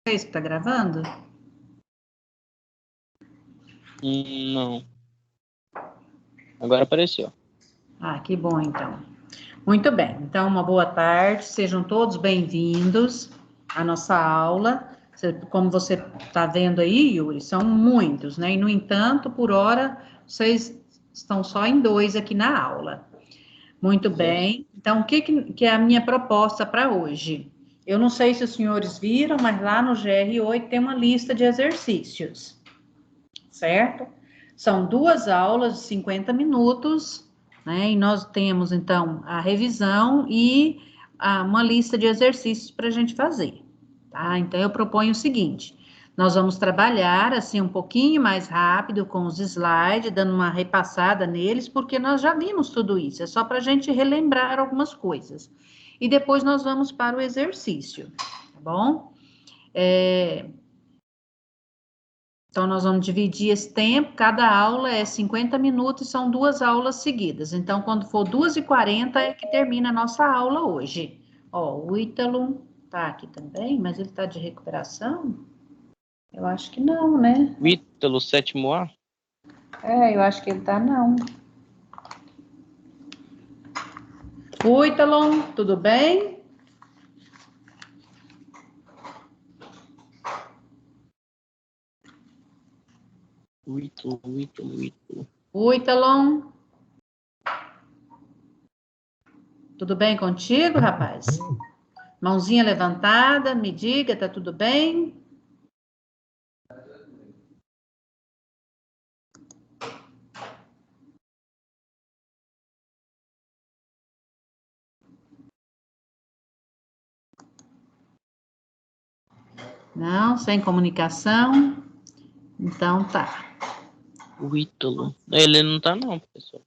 Vocês que está gravando? Não. Agora apareceu. Ah, que bom, então. Muito bem. Então, uma boa tarde. Sejam todos bem-vindos à nossa aula. Como você está vendo aí, Yuri, são muitos, né? E, no entanto, por hora, vocês estão só em 2 aqui na aula. Muito bem. Então, o que é a minha proposta para hoje? Eu não sei se os senhores viram, mas lá no GR8 tem uma lista de exercícios, certo? São 2 aulas de 50 minutos, né? E nós temos, então, a revisão e uma lista de exercícios para a gente fazer, tá? Então, eu proponho o seguinte: nós vamos trabalhar, assim, um pouquinho mais rápido com os slides, dando uma repassada neles, porque nós já vimos tudo isso, é só para a gente relembrar algumas coisas. E depois nós vamos para o exercício, tá bom? Então, nós vamos dividir esse tempo, cada aula é 50 minutos, são 2 aulas seguidas. Então, quando for 2h40 é que termina a nossa aula hoje. Ó, o Ítalo tá aqui também, mas ele tá de recuperação? Eu acho que não, né? O Ítalo, 7º A? Eu acho que ele tá não. O Ítalo, tudo bem? O Ítalo. O Ítalo. Tudo bem contigo, rapaz? Mãozinha levantada, me diga, tá tudo bem? Não, sem comunicação. Então tá. O Ítalo. Ele não tá não, professor.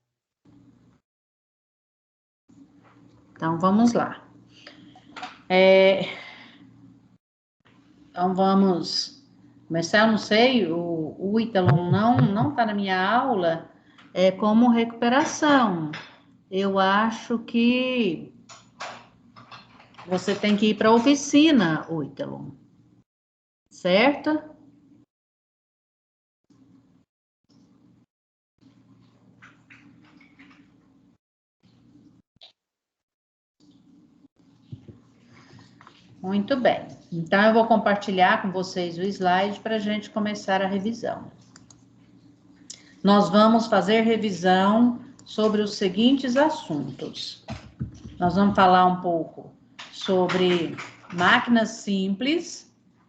Então vamos lá. Então vamos começar. Eu não sei, o Ítalo não tá na minha aula como recuperação. Eu acho que você tem que ir para a oficina, Ítalo. Certo? Muito bem. Então, eu vou compartilhar com vocês o slide para a gente começar a revisão. Nós vamos fazer revisão sobre os seguintes assuntos. Nós vamos falar um pouco sobre máquinas simples,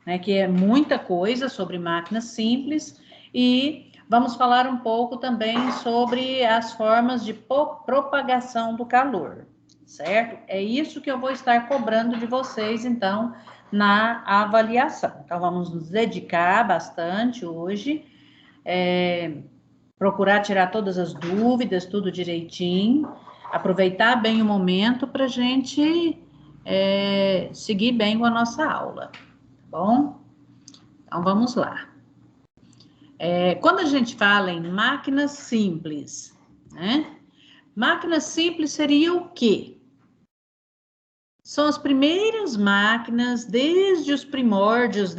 né, que é muita coisa sobre máquinas simples, e vamos falar um pouco também sobre as formas de propagação do calor, certo? É isso que eu vou estar cobrando de vocês, então, na avaliação. Então, vamos nos dedicar bastante hoje, procurar tirar todas as dúvidas, tudo direitinho, aproveitar bem o momento para a gente seguir bem com a nossa aula, tá bom? Então, vamos lá. Quando a gente fala em máquinas simples, né? Máquinas simples seria o quê? São as primeiras máquinas, desde os primórdios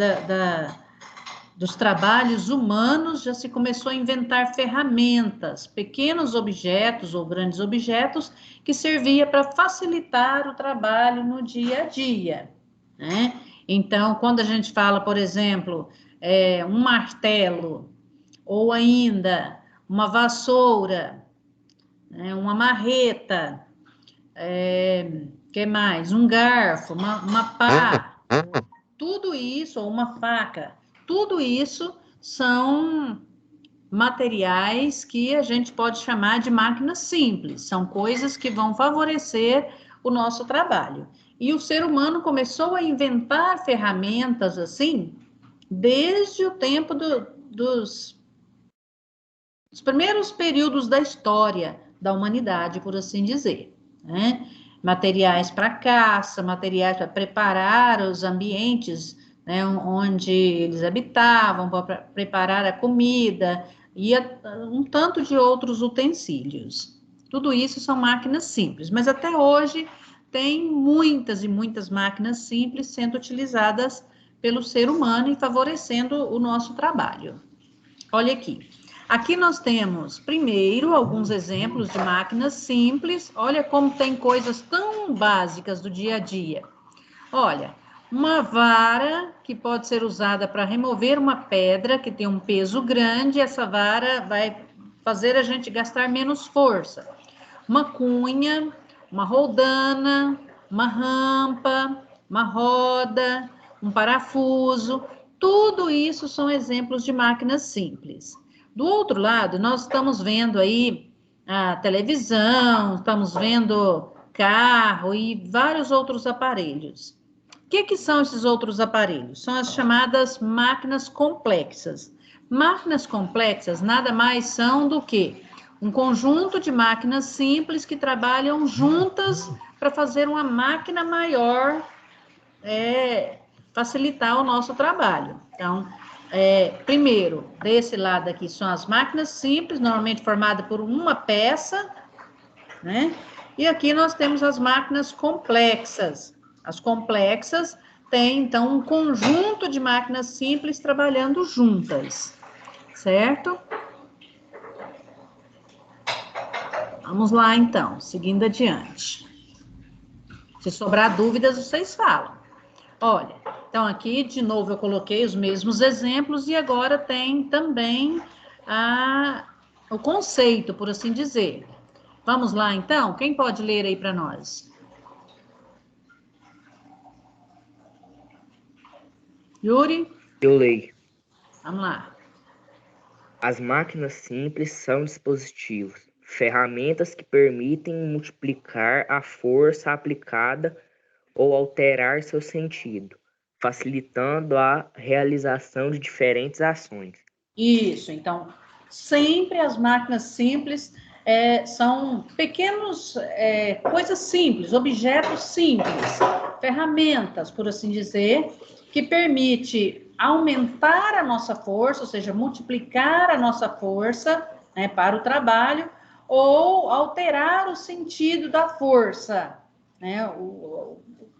dos trabalhos humanos, já se começou a inventar ferramentas, pequenos objetos ou grandes objetos, que servia para facilitar o trabalho no dia a dia, né? Então, quando a gente fala, por exemplo, um martelo, ou ainda uma vassoura, né, uma marreta, que mais? Um garfo, uma pá, tudo isso, ou uma faca, tudo isso são materiais que a gente pode chamar de máquinas simples, são coisas que vão favorecer o nosso trabalho. E o ser humano começou a inventar ferramentas assim, desde o tempo dos primeiros períodos da história da humanidade, por assim dizer, né? Materiais para caça, materiais para preparar os ambientes, né, onde eles habitavam, para preparar a comida e um tanto de outros utensílios. Tudo isso são máquinas simples, mas até hoje tem muitas e muitas máquinas simples sendo utilizadas pelo ser humano e favorecendo o nosso trabalho. Olha aqui. Aqui nós temos, primeiro, alguns exemplos de máquinas simples. Olha como tem coisas tão básicas do dia a dia. Olha, uma vara que pode ser usada para remover uma pedra que tem um peso grande. Essa vara vai fazer a gente gastar menos força. Uma cunha, uma roldana, uma rampa, uma roda, um parafuso. Tudo isso são exemplos de máquinas simples. Do outro lado, nós estamos vendo aí a televisão, estamos vendo carro e vários outros aparelhos. O que são esses outros aparelhos? São as chamadas máquinas complexas. Máquinas complexas nada mais são do que um conjunto de máquinas simples que trabalham juntas para fazer uma máquina maior, facilitar o nosso trabalho. Então, primeiro, desse lado aqui são as máquinas simples, normalmente formadas por uma peça, né? E aqui nós temos as máquinas complexas. As complexas têm, então, um conjunto de máquinas simples trabalhando juntas, certo? Vamos lá, então, seguindo adiante. Se sobrar dúvidas, vocês falam. Olha, então aqui, de novo, eu coloquei os mesmos exemplos e agora tem também o conceito, por assim dizer. Vamos lá, então? Quem pode ler aí para nós? Yuri? Eu leio. Vamos lá. As máquinas simples são dispositivos, ferramentas que permitem multiplicar a força aplicada ou alterar seu sentido, facilitando a realização de diferentes ações. Isso, então, sempre as máquinas simples são pequenos, coisas simples, objetos simples, ferramentas, por assim dizer, que permite aumentar a nossa força, ou seja, multiplicar a nossa força, né, para o trabalho, ou alterar o sentido da força, né?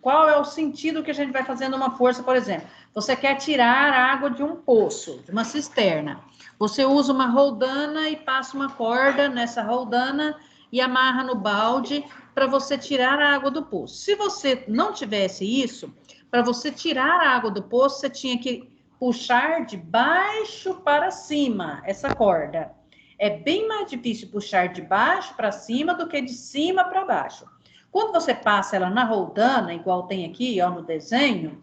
Qual é o sentido que a gente vai fazendo uma força, por exemplo? Você quer tirar água de um poço, de uma cisterna. Você usa uma roldana e passa uma corda nessa roldana e amarra no balde para você tirar a água do poço. Se você não tivesse isso, para você tirar a água do poço, você tinha que puxar de baixo para cima essa corda. É bem mais difícil puxar de baixo para cima do que de cima para baixo. Quando você passa ela na roldana, igual tem aqui, ó, no desenho,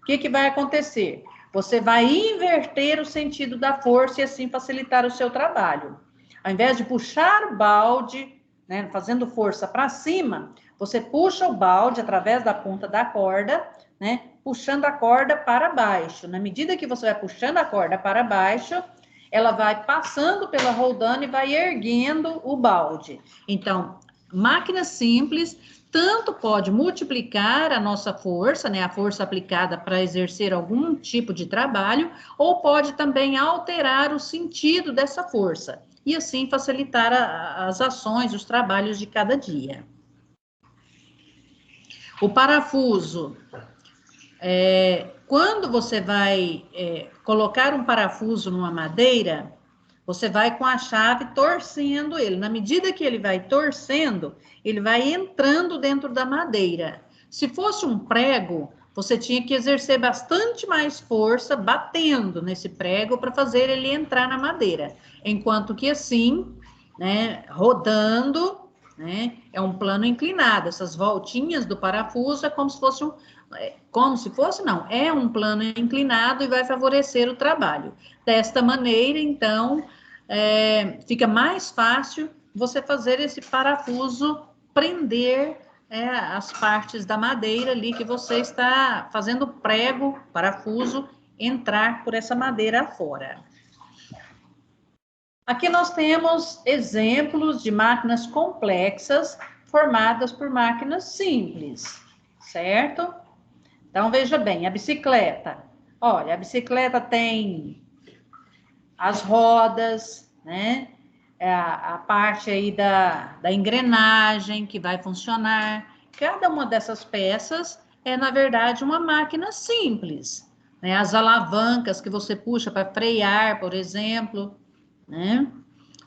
o que vai acontecer? Você vai inverter o sentido da força e assim facilitar o seu trabalho. Ao invés de puxar o balde, né, fazendo força para cima, você puxa o balde através da ponta da corda, né, puxando a corda para baixo. Na medida que você vai puxando a corda para baixo, ela vai passando pela roldana e vai erguendo o balde. Então, máquina simples tanto pode multiplicar a nossa força, né, a força aplicada para exercer algum tipo de trabalho, ou pode também alterar o sentido dessa força, e assim facilitar as ações, os trabalhos de cada dia. O parafuso, quando você vai colocar um parafuso numa madeira, você vai com a chave torcendo ele. Na medida que ele vai torcendo, ele vai entrando dentro da madeira. Se fosse um prego, você tinha que exercer bastante mais força batendo nesse prego para fazer ele entrar na madeira. Enquanto que assim, né, rodando, né, é um plano inclinado. Essas voltinhas do parafuso é como se fosse é um plano inclinado e vai favorecer o trabalho. Desta maneira, então, fica mais fácil você fazer esse parafuso prender as partes da madeira ali que você está fazendo prego, parafuso, entrar por essa madeira fora. Aqui nós temos exemplos de máquinas complexas formadas por máquinas simples, certo? Então, veja bem, a bicicleta. Olha, a bicicleta tem as rodas, né? A parte aí da engrenagem que vai funcionar. Cada uma dessas peças é, na verdade, uma máquina simples. né? As alavancas que você puxa para frear, por exemplo, né?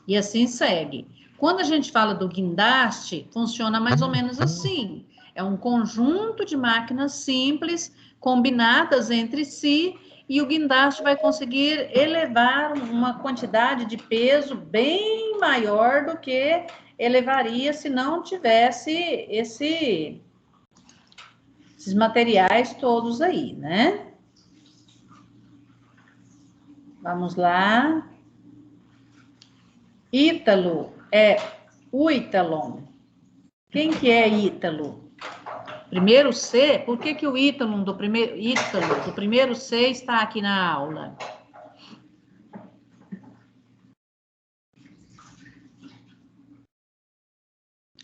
E assim segue. Quando a gente fala do guindaste, funciona mais ou menos assim. É um conjunto de máquinas simples, combinadas entre si, e o guindaste vai conseguir elevar uma quantidade de peso bem maior do que elevaria se não tivesse esses materiais todos aí, né? Vamos lá. Ítalo é o Ítalon. Quem que é Ítalo? Primeiro C, por que o Ítalo do primeiro C está aqui na aula?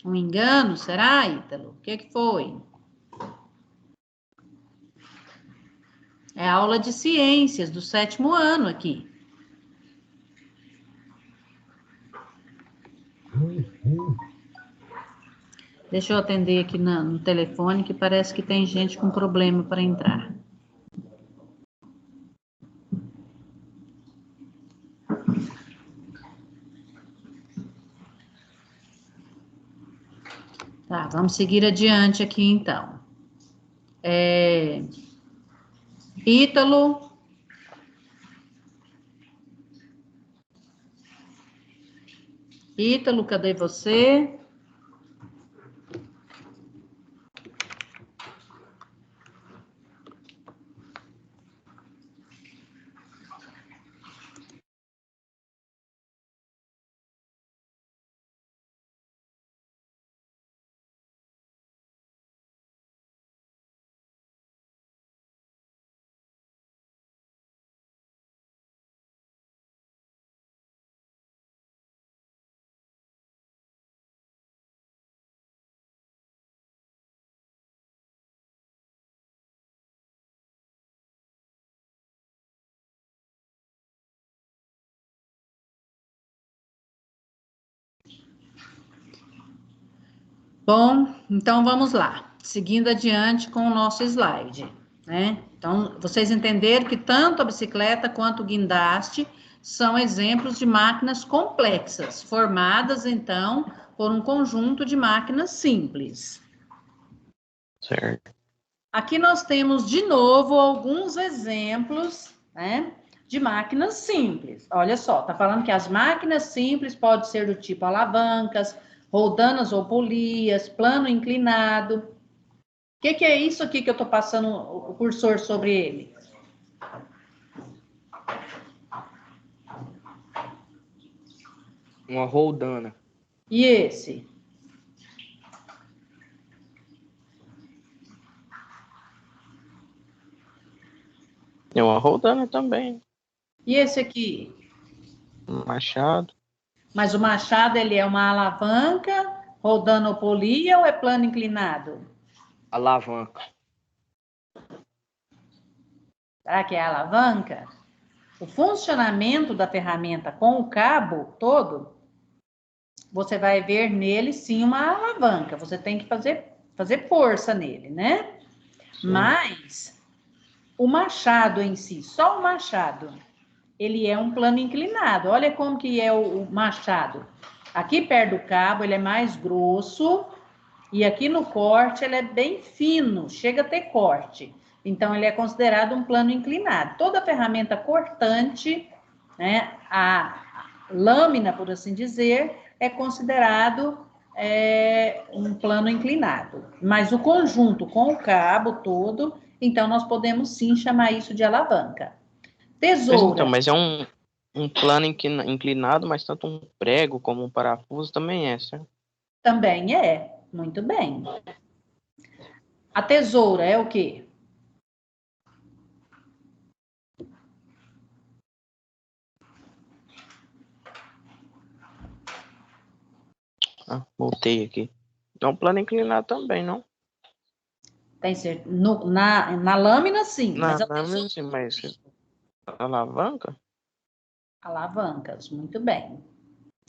Um engano, será, Ítalo? O que foi? É aula de ciências do 7º ano aqui. Deixa eu atender aqui no telefone, que parece que tem gente com problema para entrar. Tá, vamos seguir adiante aqui, então. Ítalo. Ítalo, cadê você? Bom, então vamos lá. Seguindo adiante com o nosso slide, né? Então, vocês entenderam que tanto a bicicleta quanto o guindaste são exemplos de máquinas complexas, formadas, então, por um conjunto de máquinas simples. Certo. Aqui nós temos, de novo, alguns exemplos, né, de máquinas simples. Olha só, tá falando que as máquinas simples podem ser do tipo alavancas, roldanas ou polias, plano inclinado. O que é isso aqui que eu estou passando o cursor sobre ele? Uma roldana. E esse? Tem uma rodana também. E esse aqui? Um machado. Mas o machado, ele é uma alavanca, roldana ou polia, ou é plano inclinado? Alavanca. Será que é alavanca? O funcionamento da ferramenta com o cabo todo, você vai ver nele sim uma alavanca. Você tem que fazer força nele, né? Sim. Mas o machado em si, só o machado, ele é um plano inclinado. Olha como que é o machado. Aqui perto do cabo ele é mais grosso e aqui no corte ele é bem fino, chega a ter corte. Então ele é considerado um plano inclinado. Toda ferramenta cortante, né, a lâmina, por assim dizer, é considerado um plano inclinado. Mas o conjunto com o cabo todo, então nós podemos sim chamar isso de alavanca. Mas então, Tesoura. mas é um plano inclinado, mas tanto um prego como um parafuso também é, certo? Também é, muito bem. A tesoura é o quê? Ah, voltei aqui. É um plano inclinado também, não? Tem certo. Na lâmina, sim, mas a Lâmina, tesoura, sim, mas alavanca? alavancas, muito bem.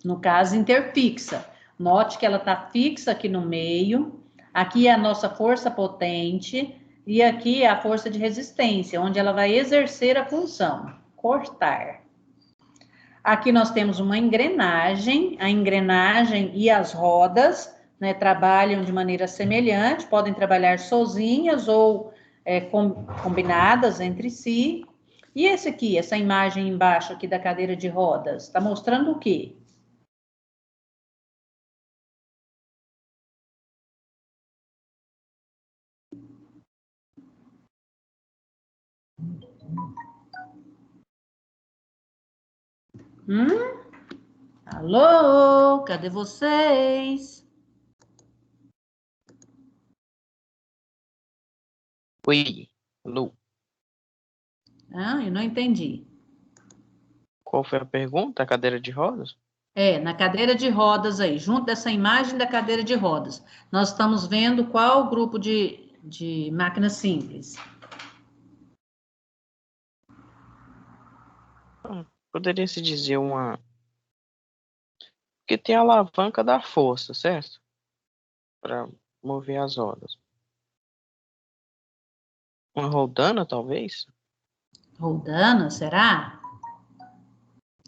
No caso, interfixa. Note que ela está fixa aqui no meio. Aqui é a nossa força potente. E aqui é a força de resistência, onde ela vai exercer a função, cortar. Aqui nós temos uma engrenagem, a engrenagem e as rodas, né, trabalham de maneira semelhante, podem trabalhar sozinhas ou combinadas entre si. E esse aqui, essa imagem embaixo aqui da cadeira de rodas, está mostrando o quê? Alô, cadê vocês? Oi, Lu. Ah, eu não entendi. Qual foi a pergunta? A cadeira de rodas? Na cadeira de rodas aí, junto dessa imagem da cadeira de rodas, nós estamos vendo qual grupo de máquinas simples? Poderia se dizer uma... Porque tem a alavanca da força, certo? Para mover as rodas. Uma roldana, talvez? Roldana, será?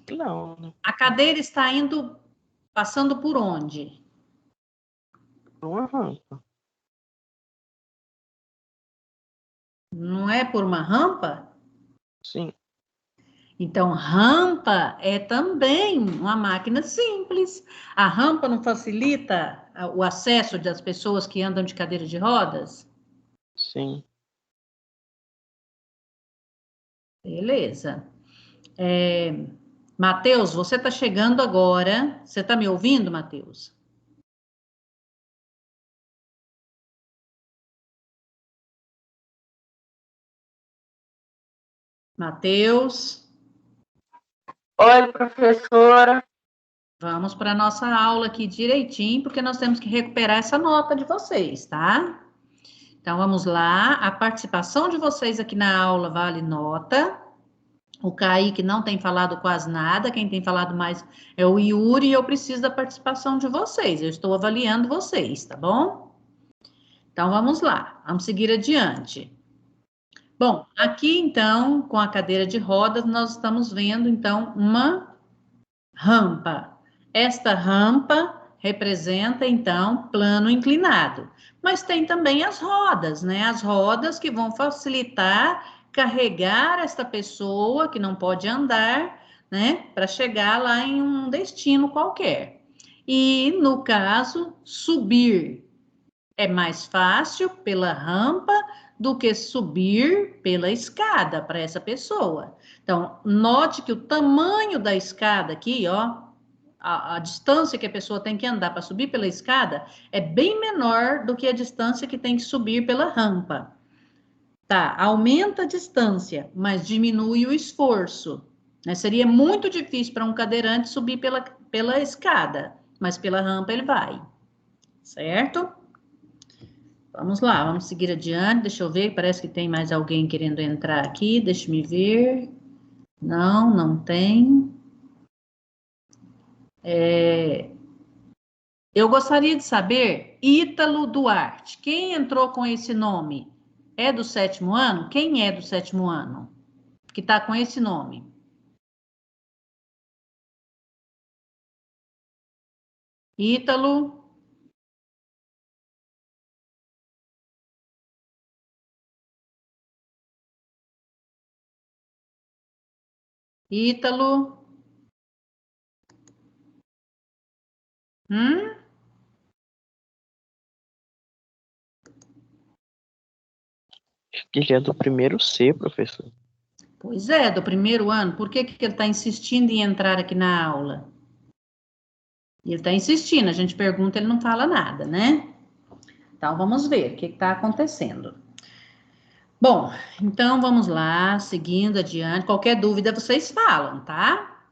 Não, né? A cadeira está passando por onde? Uma rampa. Não é por uma rampa? Sim. Então, rampa é também uma máquina simples. A rampa não facilita o acesso das pessoas que andam de cadeira de rodas? Sim. Beleza. Matheus, você está chegando agora. Você está me ouvindo, Matheus? Matheus? Oi, professora. Vamos para a nossa aula aqui direitinho, porque nós temos que recuperar essa nota de vocês, tá? Então, vamos lá. A participação de vocês aqui na aula vale nota. O Kaique não tem falado quase nada. Quem tem falado mais é o Yuri e eu preciso da participação de vocês. Eu estou avaliando vocês, tá bom? Então, vamos lá. Vamos seguir adiante. Bom, aqui, então, com a cadeira de rodas, nós estamos vendo, então, uma rampa. Esta rampa representa, então, plano inclinado. Mas tem também as rodas, né? As rodas que vão facilitar carregar esta pessoa que não pode andar, né? Para chegar lá em um destino qualquer. E, no caso, subir é mais fácil pela rampa do que subir pela escada para essa pessoa. Então, note que o tamanho da escada aqui, ó, a distância que a pessoa tem que andar para subir pela escada é bem menor do que a distância que tem que subir pela rampa. Tá, aumenta a distância, mas diminui o esforço. Né? Seria muito difícil para um cadeirante subir pela escada, mas pela rampa ele vai. Certo? Vamos lá, vamos seguir adiante. Deixa eu ver, parece que tem mais alguém querendo entrar aqui. Deixa me ver. Não, não tem. Eu gostaria de saber, Ítalo Duarte, quem entrou com esse nome? É do 7º ano? Quem é do 7º ano? Que está com esse nome? Ítalo. Ítalo. Ele é do primeiro C, professor. Pois é, do 1º ano. Por que ele está insistindo em entrar aqui na aula? Ele está insistindo, a gente pergunta, ele não fala nada, né? Então, vamos ver o que está acontecendo. Bom, então vamos lá, seguindo adiante. Qualquer dúvida vocês falam, tá?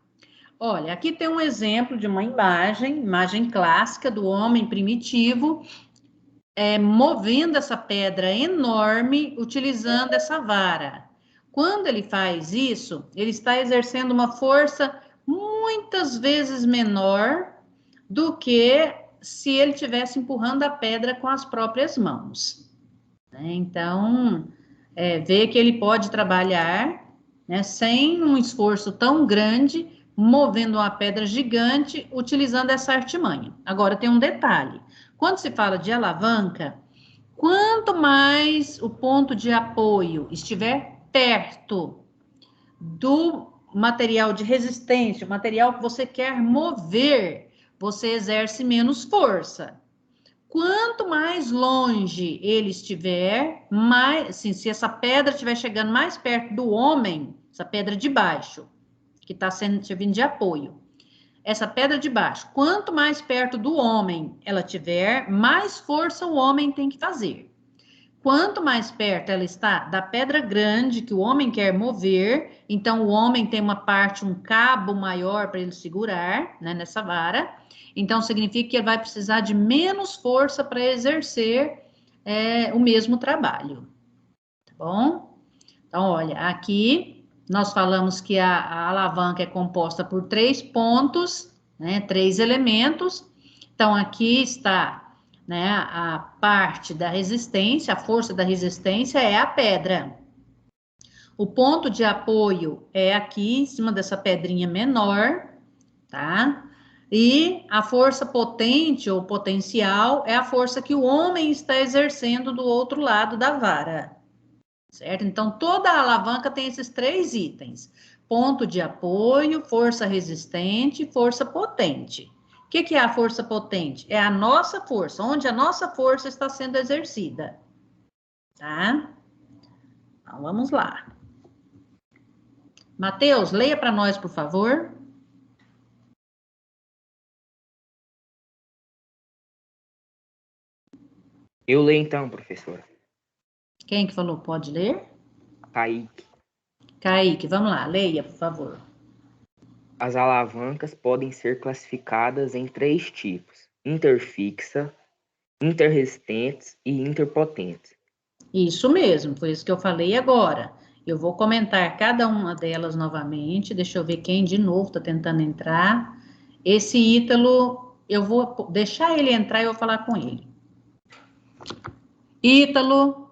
Olha, aqui tem um exemplo de uma imagem clássica do homem primitivo, movendo essa pedra enorme, utilizando essa vara. Quando ele faz isso, ele está exercendo uma força muitas vezes menor do que se ele estivesse empurrando a pedra com as próprias mãos. né? Então, ver que ele pode trabalhar, né, sem um esforço tão grande, movendo uma pedra gigante, utilizando essa artimanha. Agora, tem um detalhe. Quando se fala de alavanca, quanto mais o ponto de apoio estiver perto do material de resistência, o material que você quer mover, você exerce menos força. Quanto mais longe ele estiver, mais, assim, se essa pedra estiver chegando mais perto do homem, essa pedra de baixo, que está servindo de apoio, essa pedra de baixo, quanto mais perto do homem ela tiver, mais força o homem tem que fazer. Quanto mais perto ela está da pedra grande que o homem quer mover, então o homem tem uma parte, um cabo maior para ele segurar, né, nessa vara. Então significa que ele vai precisar de menos força para exercer o mesmo trabalho. Tá bom? Então, olha, aqui nós falamos que a alavanca é composta por 3 pontos, né, 3 elementos. Então, aqui está, né, a parte da resistência, a força da resistência é a pedra. O ponto de apoio é aqui, em cima dessa pedrinha menor, tá? E a força potente ou potencial é a força que o homem está exercendo do outro lado da vara. Certo? Então, toda a alavanca tem esses 3 itens: ponto de apoio, força resistente e força potente. O que é a força potente? É a nossa força, onde a nossa força está sendo exercida. Tá? Então, vamos lá. Mateus, leia para nós, por favor. Eu leio então, professora. Quem que falou? Pode ler? Kaique. Kaique, vamos lá, leia, por favor. As alavancas podem ser classificadas em 3 tipos: interfixa, interresistentes e interpotentes. Isso mesmo, foi isso que eu falei agora. Eu vou comentar cada uma delas novamente. Deixa eu ver quem de novo está tentando entrar. Esse Ítalo, eu vou deixar ele entrar e eu vou falar com ele. Ítalo,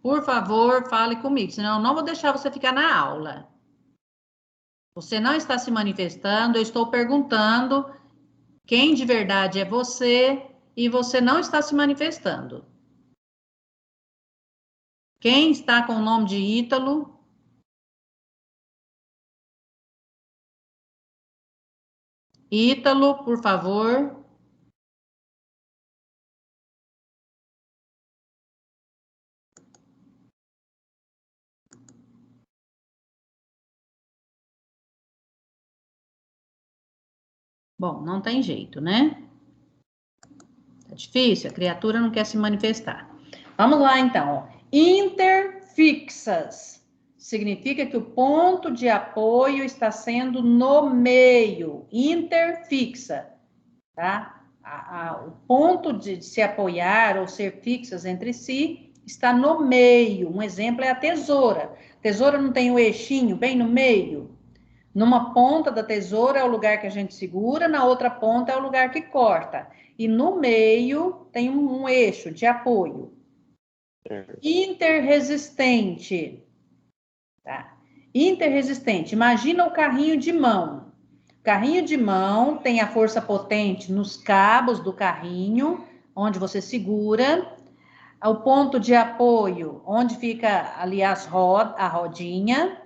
por favor, fale comigo, senão eu não vou deixar você ficar na aula. Você não está se manifestando, eu estou perguntando quem de verdade é você e você não está se manifestando. Quem está com o nome de Ítalo? Ítalo, por favor. Bom, não tem jeito, né? Tá difícil, a criatura não quer se manifestar. Vamos lá, então. Interfixas. Significa que o ponto de apoio está sendo no meio. Interfixa, tá? O ponto de se apoiar ou ser fixas entre si está no meio. Um exemplo é a tesoura. Tesoura não tem o eixinho bem no meio? Numa ponta da tesoura é o lugar que a gente segura, na outra ponta é o lugar que corta. E no meio tem um eixo de apoio. Interresistente. Tá? Interresistente. Imagina o carrinho de mão. O carrinho de mão tem a força potente nos cabos do carrinho, onde você segura. O ponto de apoio, onde fica ali a rodinha.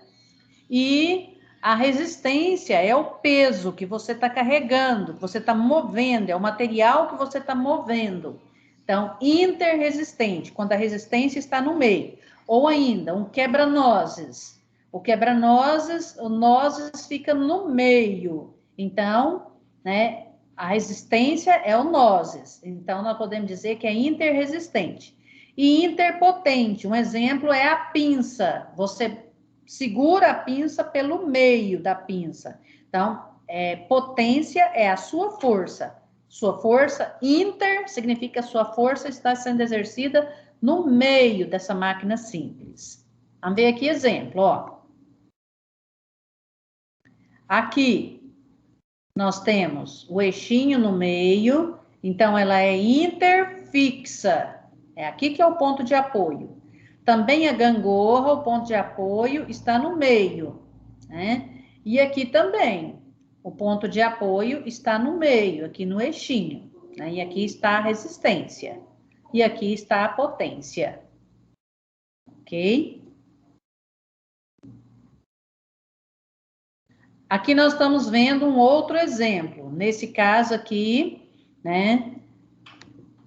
E a resistência é o peso que você está carregando, que você está movendo, é o material que você está movendo. Então, interresistente, quando a resistência está no meio. Ou ainda, um quebra-nozes. O quebra-nozes, o nozes fica no meio. Então, né, a resistência é o nozes. Então, nós podemos dizer que é interresistente. E interpotente, um exemplo é a pinça. Você segura a pinça pelo meio da pinça. Então, potência é a sua força. Sua força, inter, significa que a sua força está sendo exercida no meio dessa máquina simples. Vamos ver aqui exemplo, ó. Aqui, nós temos o eixinho no meio, então ela é interfixa. É aqui que é o ponto de apoio. Também a gangorra, o ponto de apoio está no meio, né? E aqui também, o ponto de apoio está no meio, aqui no eixinho, né? E aqui está a resistência. E aqui está a potência. Ok? Aqui nós estamos vendo um outro exemplo. Nesse caso aqui, né?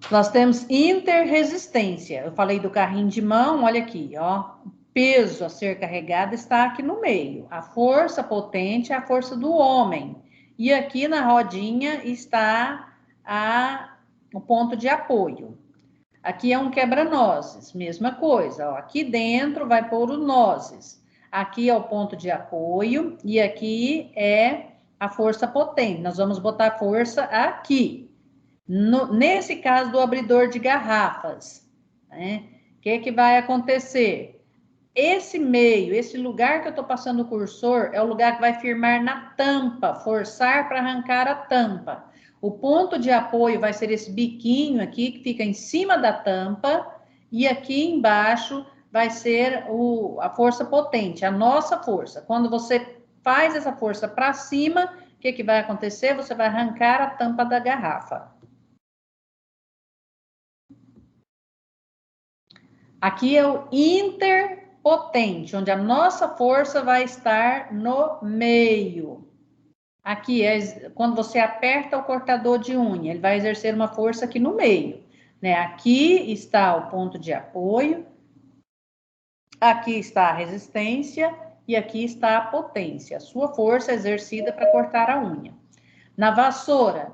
Nós temos interresistência. Eu falei do carrinho de mão, olha aqui, ó. O peso a ser carregado está aqui no meio. A força potente é a força do homem. E aqui na rodinha está o ponto de apoio. Aqui é um quebra-nozes, mesma coisa. Ó. Aqui dentro vai pôr o nozes. Aqui é o ponto de apoio e aqui é a força potente. Nós vamos botar força aqui. Nesse caso do abridor de garrafas, né? O que vai acontecer? Esse meio, esse lugar que eu estou passando o cursor, é o lugar que vai firmar na tampa, forçar para arrancar a tampa. O ponto de apoio vai ser esse biquinho aqui, que fica em cima da tampa, e aqui embaixo vai ser a força potente, a nossa força. Quando você faz essa força para cima, o que vai acontecer? Você vai arrancar a tampa da garrafa. Aqui é o interpotente, onde a nossa força vai estar no meio. Aqui é quando você aperta o cortador de unha, ele vai exercer uma força aqui no meio, né? Aqui está o ponto de apoio, aqui está a resistência e aqui está a potência, a sua força exercida para cortar a unha. Na vassoura,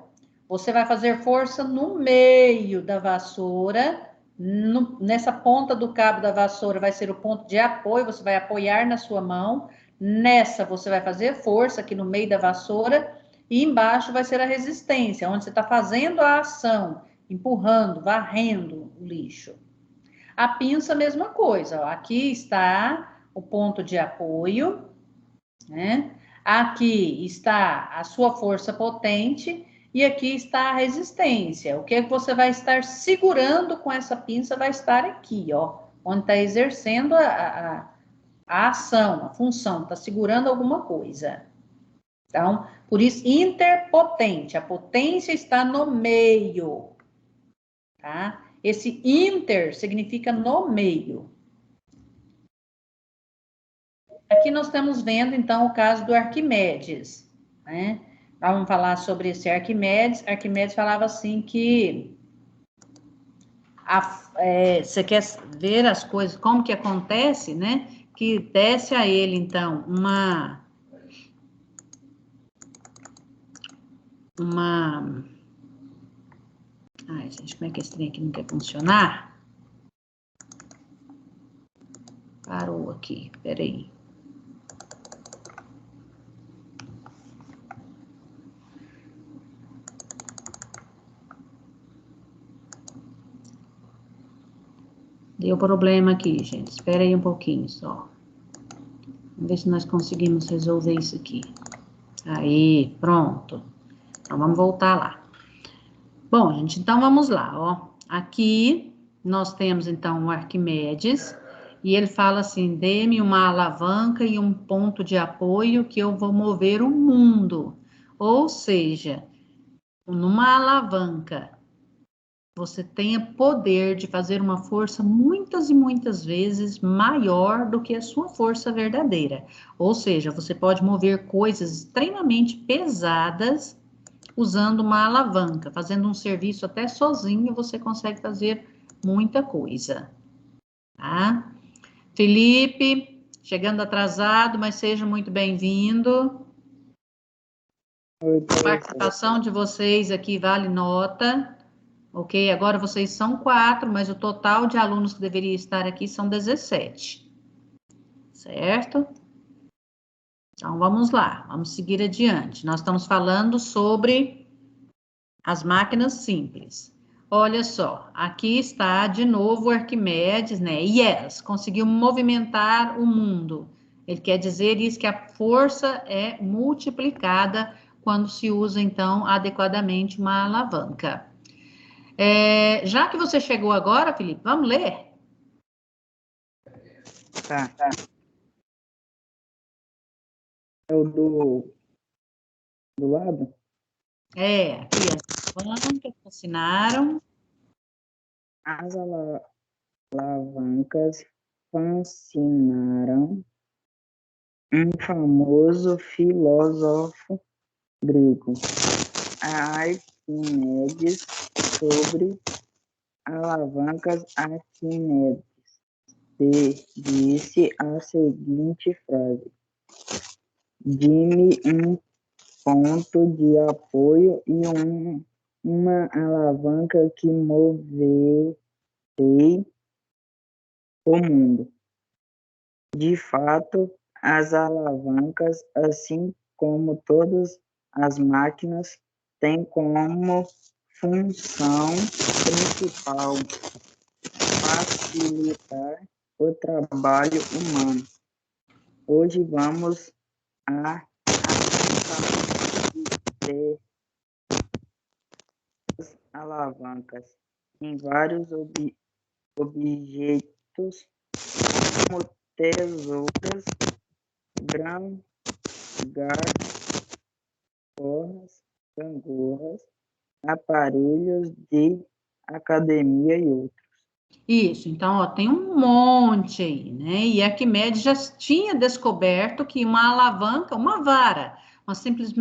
você vai fazer força no meio da vassoura. Nessa ponta do cabo da vassoura vai ser o ponto de apoio, você vai apoiar na sua mão. Nessa você vai fazer força aqui no meio da vassoura e embaixo vai ser a resistência, onde você está fazendo a ação, empurrando, varrendo o lixo. A pinça, mesma coisa, ó. Aqui está o ponto de apoio, né? Aqui está a sua força potente e aqui está a resistência. O que você vai estar segurando com essa pinça vai estar aqui, ó, onde está exercendo a ação, a função, está segurando alguma coisa. Então, por isso, interpotente, a potência está no meio, tá? Esse inter significa no meio. Aqui nós estamos vendo, então, o caso do Arquimedes, né? Vamos falar sobre esse Arquimedes. Arquimedes falava assim que você quer ver as coisas, como que acontece, né? Que desce a ele, então, Ai, gente, como é que esse trem aqui não quer funcionar? Parou aqui, peraí. Deu problema aqui, gente. Espera aí um pouquinho só. Vamos ver se nós conseguimos resolver isso aqui. Aí, pronto. Então, vamos voltar lá. Bom, gente, então vamos lá, ó. Aqui nós temos, então, o Arquimedes. E ele fala assim, dê-me uma alavanca e um ponto de apoio que eu vou mover o mundo. Ou seja, numa alavanca, você tenha poder de fazer uma força muitas e muitas vezes maior do que a sua força verdadeira. Ou seja, você pode mover coisas extremamente pesadas usando uma alavanca. Fazendo um serviço até sozinho, você consegue fazer muita coisa. Tá? Felipe, chegando atrasado, mas seja muito bem-vindo. A participação de vocês aqui vale nota. Ok, agora vocês são 4, mas o total de alunos que deveria estar aqui são 17. Certo? Então, vamos lá, vamos seguir adiante. Nós estamos falando sobre as máquinas simples. Olha só, aqui está de novo o Arquimedes, né? Yes, conseguiu movimentar o mundo. Ele quer dizer isso, que a força é multiplicada quando se usa, então, adequadamente uma alavanca. Já que você chegou agora, Felipe, vamos ler? Tá. É o do lado? Aqui as alavancas fascinaram. As alavancas fascinaram um famoso filósofo grego, Arquimedes, sobre alavancas. Arquimedes disse a seguinte frase: "Dê-me um ponto de apoio e uma alavanca que moverei o mundo." De fato, as alavancas, assim como todas as máquinas, têm como função principal facilitar o trabalho humano. Hoje vamos a de alavancas em vários objetos, como tesouras, garras, gangorras, aparelhos de academia e outros. Isso, então, ó, tem um monte aí, né? E Arquimedes já tinha descoberto que uma alavanca, uma vara, uma simples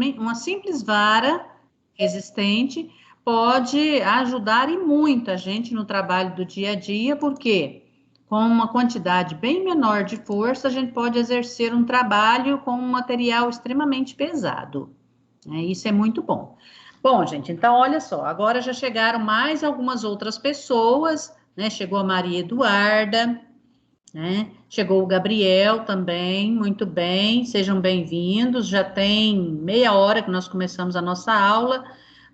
vara resistente pode ajudar e muito a gente no trabalho do dia a dia, porque com uma quantidade bem menor de força, a gente pode exercer um trabalho com um material extremamente pesado, né? Isso é muito bom. Bom, gente, então olha só, agora já chegaram mais algumas outras pessoas, né? Chegou a Maria Eduarda, né? Chegou o Gabriel também, muito bem, sejam bem-vindos. Já tem meia hora que nós começamos a nossa aula.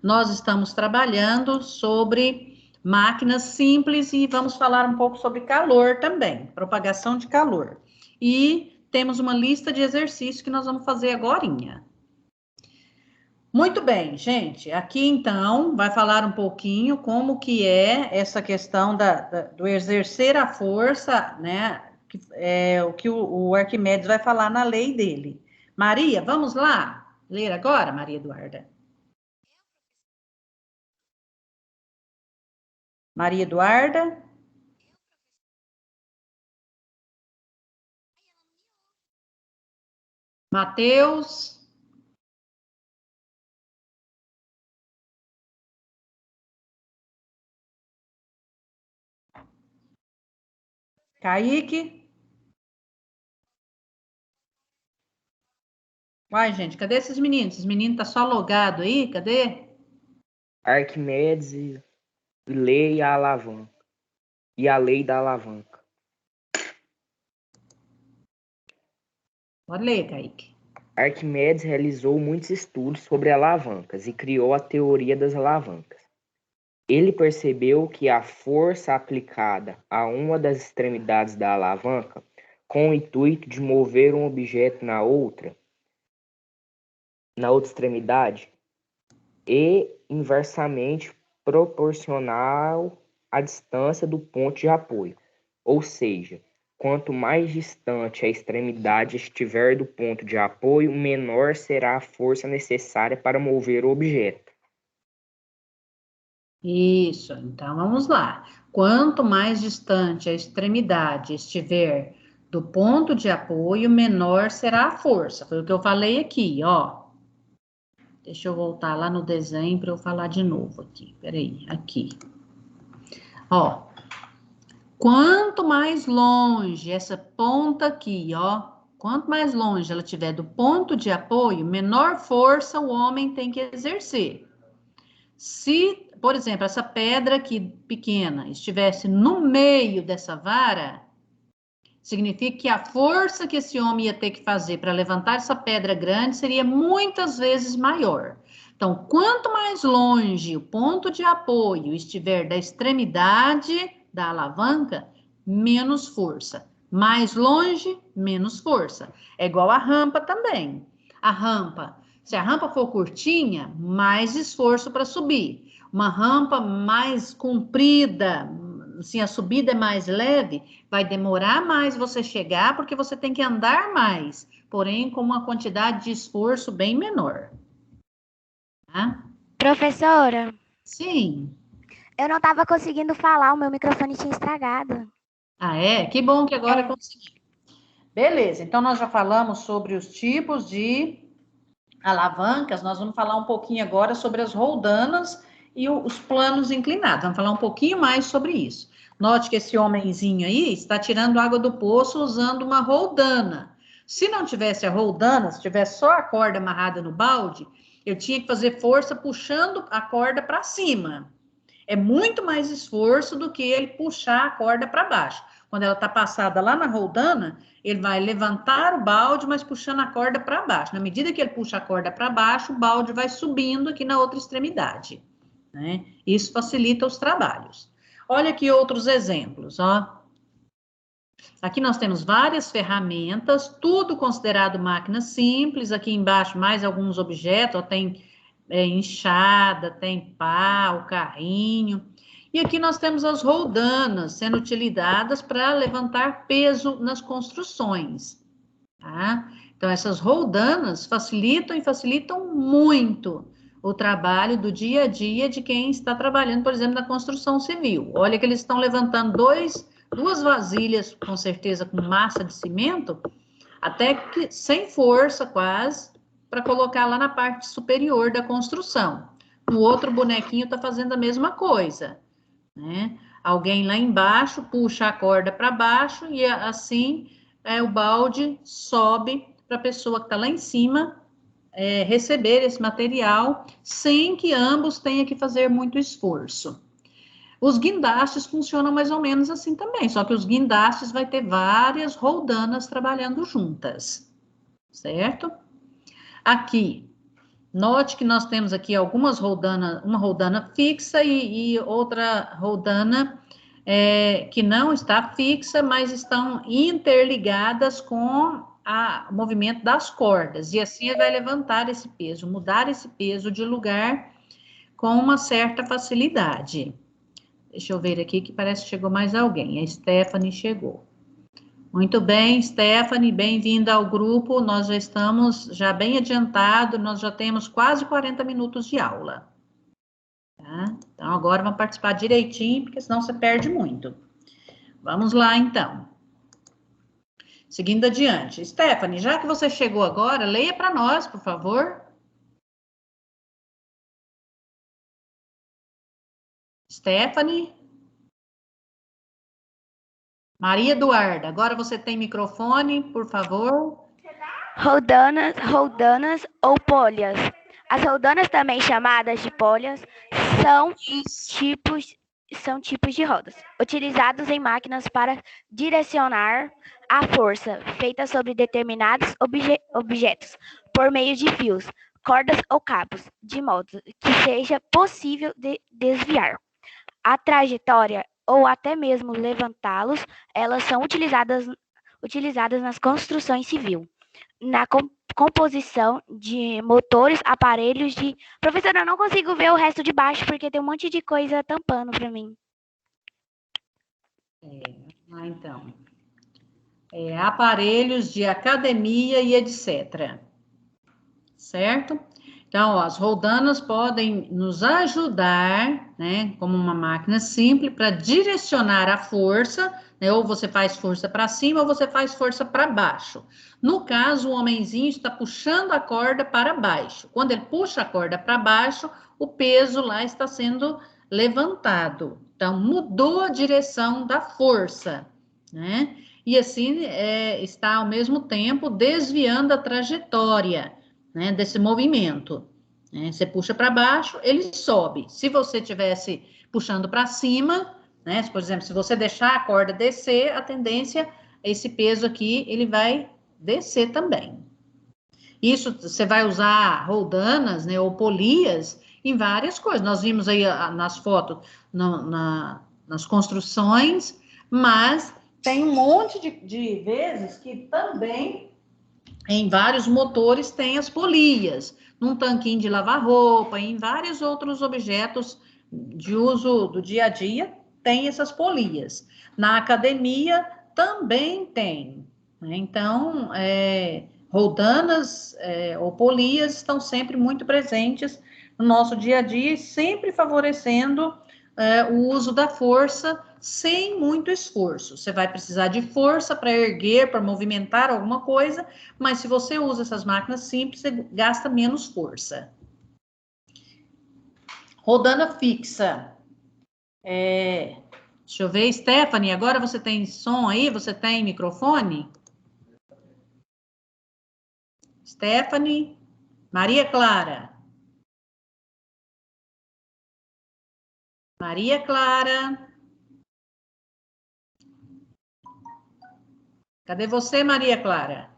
Nós estamos trabalhando sobre máquinas simples e vamos falar um pouco sobre calor também, propagação de calor. E temos uma lista de exercícios que nós vamos fazer agorinha. Muito bem, gente. Aqui, então, vai falar um pouquinho como que é essa questão do exercer a força, né? O que o Arquimedes vai falar na lei dele. Maria, vamos lá? Ler agora, Maria Eduarda? Maria Eduarda? Mateus? Kaique? Uai, gente, cadê esses meninos? Esses meninos tá só logado aí? Cadê? Arquimedes e lei a alavanca. E a lei da alavanca. Pode ler, Kaique. Arquimedes realizou muitos estudos sobre alavancas e criou a teoria das alavancas. Ele percebeu que a força aplicada a uma das extremidades da alavanca, com o intuito de mover um objeto na outra extremidade, é inversamente proporcional à distância do ponto de apoio. Ou seja, quanto mais distante a extremidade estiver do ponto de apoio, menor será a força necessária para mover o objeto. Isso, então vamos lá. Quanto mais distante a extremidade estiver do ponto de apoio, menor será a força. Foi o que eu falei aqui, ó. Deixa eu voltar lá no desenho para eu falar de novo aqui. Peraí, aqui. Ó. Quanto mais longe essa ponta aqui, ó. Quanto mais longe ela estiver do ponto de apoio, menor força o homem tem que exercer. Se, por exemplo, essa pedra aqui pequena estivesse no meio dessa vara, significa que a força que esse homem ia ter que fazer para levantar essa pedra grande seria muitas vezes maior. Então, quanto mais longe o ponto de apoio estiver da extremidade da alavanca, menos força. Mais longe, menos força. É igual a rampa também. A rampa, se a rampa for curtinha, mais esforço para subir. uma rampa mais comprida, assim, a subida é mais leve, vai demorar mais você chegar, porque você tem que andar mais, porém com uma quantidade de esforço bem menor. Tá? Professora, Sim. eu não estava conseguindo falar, o meu microfone tinha estragado. Ah, é? Que bom que agora É. consegui. Beleza, então nós já falamos sobre os tipos de alavancas, nós vamos falar um pouquinho agora sobre as roldanas e os planos inclinados. Vamos falar um pouquinho mais sobre isso. Note que esse homenzinho aí está tirando água do poço usando uma roldana. Se não tivesse a roldana, se tivesse só a corda amarrada no balde, eu tinha que fazer força puxando a corda para cima. É muito mais esforço do que ele puxar a corda para baixo. Quando ela está passada lá na roldana, ele vai levantar o balde, mas puxando a corda para baixo. Na medida que ele puxa a corda para baixo, o balde vai subindo aqui na outra extremidade, né? Isso facilita os trabalhos. Olha aqui outros exemplos, ó. Aqui nós temos várias ferramentas, tudo considerado máquina simples. Aqui embaixo mais alguns objetos, ó, tem enxada, tem pá, o carrinho. E aqui nós temos as roldanas sendo utilizadas para levantar peso nas construções, tá? Então, essas roldanas facilitam e facilitam muito o trabalho do dia a dia de quem está trabalhando, por exemplo, na construção civil. Olha que eles estão levantando duas vasilhas, com certeza, com massa de cimento, até que sem força quase, para colocar lá na parte superior da construção. O outro bonequinho está fazendo a mesma coisa, né? Alguém lá embaixo puxa a corda para baixo e assim o balde sobe para a pessoa que está lá em cima receber esse material sem que ambos tenham que fazer muito esforço. Os guindastes funcionam mais ou menos assim também, só que os guindastes vai ter várias roldanas trabalhando juntas, certo? Aqui, note que nós temos aqui algumas roldanas, uma roldana fixa e outra roldana que não está fixa, mas estão interligadas com o movimento das cordas, e assim ele vai levantar esse peso, mudar esse peso de lugar com uma certa facilidade. Deixa eu ver aqui que parece que chegou mais alguém. A Stephanie chegou. Muito bem, Stephanie, bem-vinda ao grupo. Nós já estamos bem adiantado, nós já temos quase 40 minutos de aula. Tá? Então, agora vamos participar direitinho, porque senão você perde muito. Vamos lá, então. Seguindo adiante. Stephanie, já que você chegou agora, leia para nós, por favor. Stephanie? Maria Eduarda, agora você tem microfone, por favor. Roldanas ou polhas. As roldanas, também chamadas de polhas, são tipos de rodas, utilizados em máquinas para direcionar a força feita sobre determinados objetos, por meio de fios, cordas ou cabos, de modo que seja possível desviar a trajetória ou até mesmo levantá-los. Elas são utilizadas nas construções civil, na composição de motores, aparelhos de... Professora, eu não consigo ver o resto de baixo porque tem um monte de coisa tampando para mim. Então, aparelhos de academia e etc. Certo? Então, ó, as roldanas podem nos ajudar, né, como uma máquina simples, para direcionar a força, né, ou você faz força para cima ou você faz força para baixo. No caso, o homenzinho está puxando a corda para baixo. Quando ele puxa a corda para baixo, o peso lá está sendo levantado. Então, mudou a direção da força, né? E assim está ao mesmo tempo desviando a trajetória, né, desse movimento. Né? Você puxa para baixo, ele sobe. Se você estivesse puxando para cima, né, por exemplo, se você deixar a corda descer, a tendência, esse peso aqui, ele vai descer também. Isso você vai usar roldanas, né, ou polias em várias coisas. Nós vimos aí nas fotos, nas construções, mas tem um monte de vezes que também em vários motores tem as polias, num tanquinho de lavar roupa, em vários outros objetos de uso do dia a dia tem essas polias. Na academia também tem, né? Então, roldanas ou polias estão sempre muito presentes no nosso dia a dia, sempre favorecendo o uso da força sem muito esforço. Você vai precisar de força para erguer, para movimentar alguma coisa, mas se você usa essas máquinas simples, você gasta menos força. Rodana fixa. Deixa eu ver, Stephanie, agora você tem som aí? Você tem microfone? Stephanie? Maria Clara? Maria Clara? Cadê você, Maria Clara?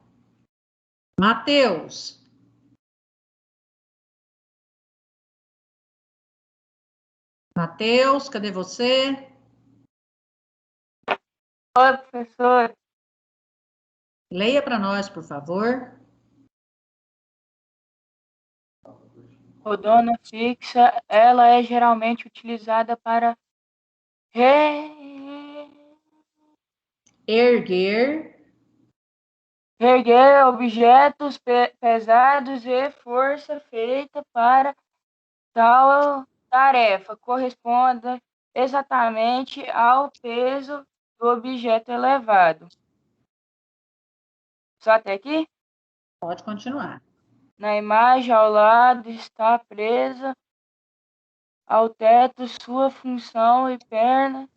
Matheus? Matheus, cadê você? Oi, professor. Leia para nós, por favor. Rodona fixa, ela é geralmente utilizada para Erguer. erguer objetos pesados e força feita para tal tarefa corresponde exatamente ao peso do objeto elevado. Só até aqui? Pode continuar. Na imagem ao lado está presa ao teto sua função e pernas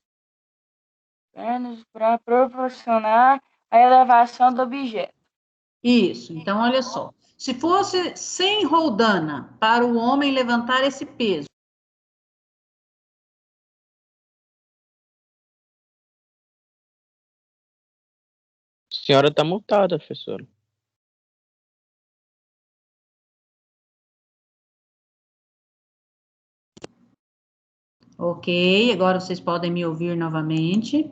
para proporcionar a elevação do objeto. Isso, então olha só. Se fosse sem roldana para o homem levantar esse peso, A senhora está mutada, professora. ok, agora vocês podem me ouvir novamente.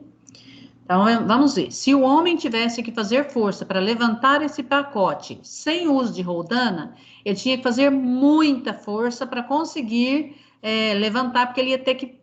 Então, vamos ver. Se o homem tivesse que fazer força para levantar esse pacote sem uso de roldana, ele tinha que fazer muita força para conseguir levantar, porque ele ia ter que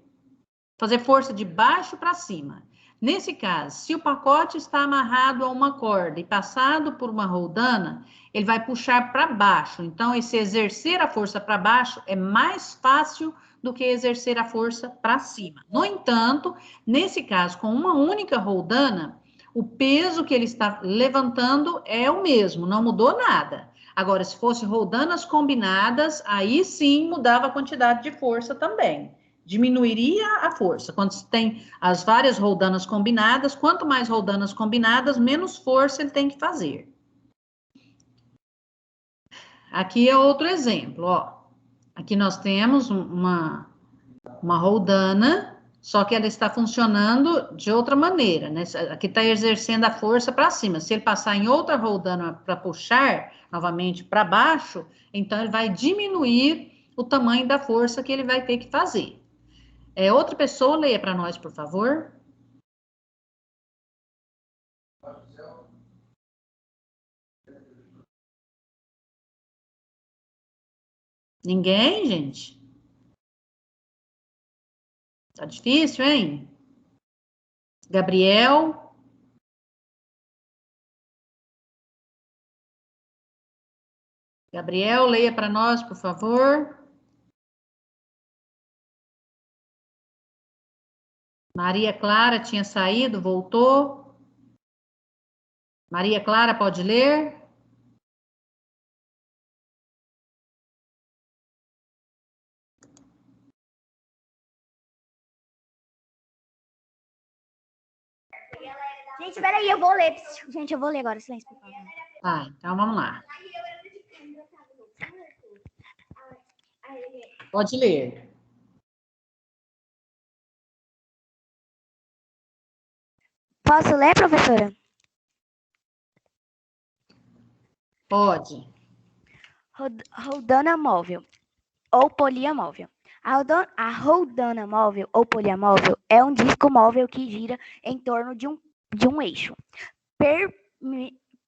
fazer força de baixo para cima. Nesse caso, se o pacote está amarrado a uma corda e passado por uma roldana, ele vai puxar para baixo. Então, esse exercer a força para baixo é mais fácil do que exercer a força para cima. No entanto, nesse caso, com uma única roldana, o peso que ele está levantando é o mesmo, não mudou nada. Agora, se fosse roldanas combinadas, aí sim mudava a quantidade de força também. Diminuiria a força. Quando se tem as várias roldanas combinadas, quanto mais roldanas combinadas, menos força ele tem que fazer. Aqui é outro exemplo, ó. Aqui nós temos uma roldana, só que ela está funcionando de outra maneira, né? Aqui está exercendo a força para cima. Se ele passar em outra roldana para puxar novamente para baixo, então ele vai diminuir o tamanho da força que ele vai ter que fazer. Outra pessoa, leia para nós, por favor. Ninguém, gente? Tá difícil, hein? Gabriel? Gabriel, leia para nós, por favor. Maria Clara tinha saído, voltou. Maria Clara, pode ler? Gente, peraí, eu vou ler. Gente, eu vou ler agora. Silêncio, por favor. Tá, então vamos lá. Pode ler. Posso ler, professora? Pode. Roldana móvel ou poliamóvel. A roldana móvel ou poliamóvel é um disco móvel que gira em torno de um eixo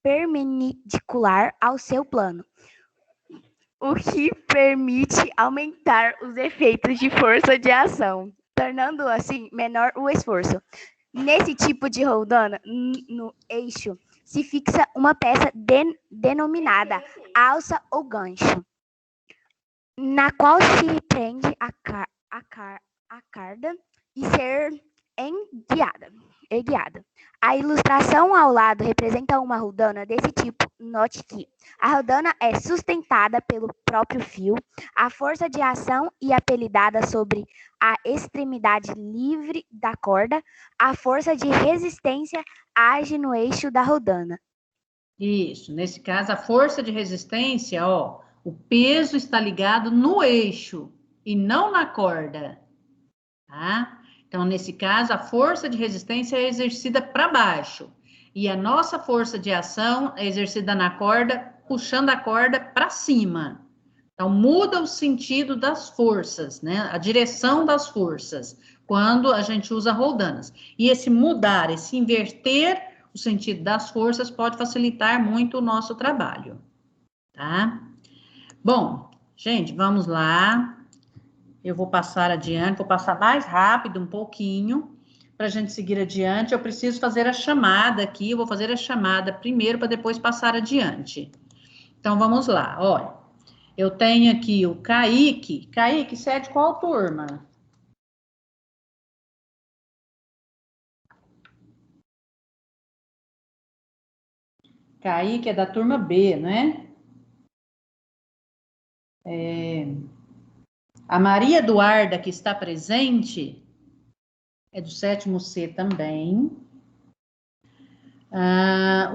perpendicular ao seu plano. o que permite aumentar os efeitos de força de ação, tornando assim menor o esforço. Nesse tipo de roldana, no eixo, se fixa uma peça denominada alça ou gancho, na qual se prende a carda e ser enguiada. A ilustração ao lado representa uma roldana desse tipo. Note que a roldana é sustentada pelo próprio fio, a força de ação e apelidada sobre a extremidade livre da corda, a força de resistência age no eixo da roldana. Isso, nesse caso, a força de resistência, ó, o peso está ligado no eixo e não na corda, tá? Então, nesse caso, a força de resistência é exercida para baixo e a nossa força de ação é exercida na corda, puxando a corda para cima. Então, muda o sentido das forças, né? A direção das forças, quando a gente usa roldanas. E esse mudar, esse inverter o sentido das forças pode facilitar muito o nosso trabalho, tá? Bom, gente, vamos lá. Eu vou passar adiante, vou passar mais rápido um pouquinho, para a gente seguir adiante. Eu preciso fazer a chamada aqui, eu vou fazer a chamada primeiro, para depois passar adiante. Então, vamos lá, olha. Eu tenho aqui o Kaique. Kaique, você é de qual turma? Kaique é da turma B, né? A Maria Eduarda, que está presente, é do 7º C também.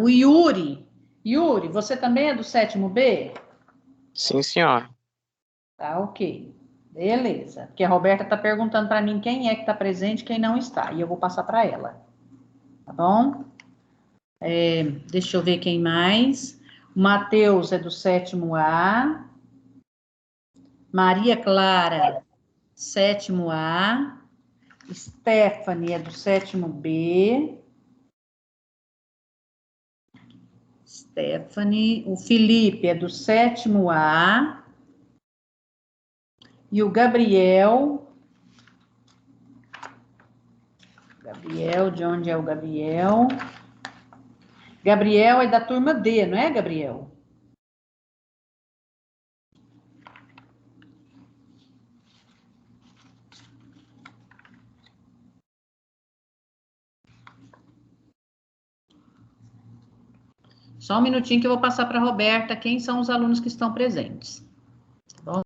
O Yuri. Yuri, você também é do 7º B? Sim, senhora. Tá, ok. Beleza. Porque a Roberta está perguntando para mim quem é que está presente e quem não está. E eu vou passar para ela. Tá bom? Deixa eu ver quem mais. O Matheus é do 7º A. Maria Clara, 7º A. Stephanie é do 7º B. Stephanie. O Felipe é do 7º A. E o Gabriel. Gabriel, de onde é o Gabriel? Gabriel é da turma D, não é, Gabriel? Só um minutinho que eu vou passar para a Roberta quem são os alunos que estão presentes. Tá bom?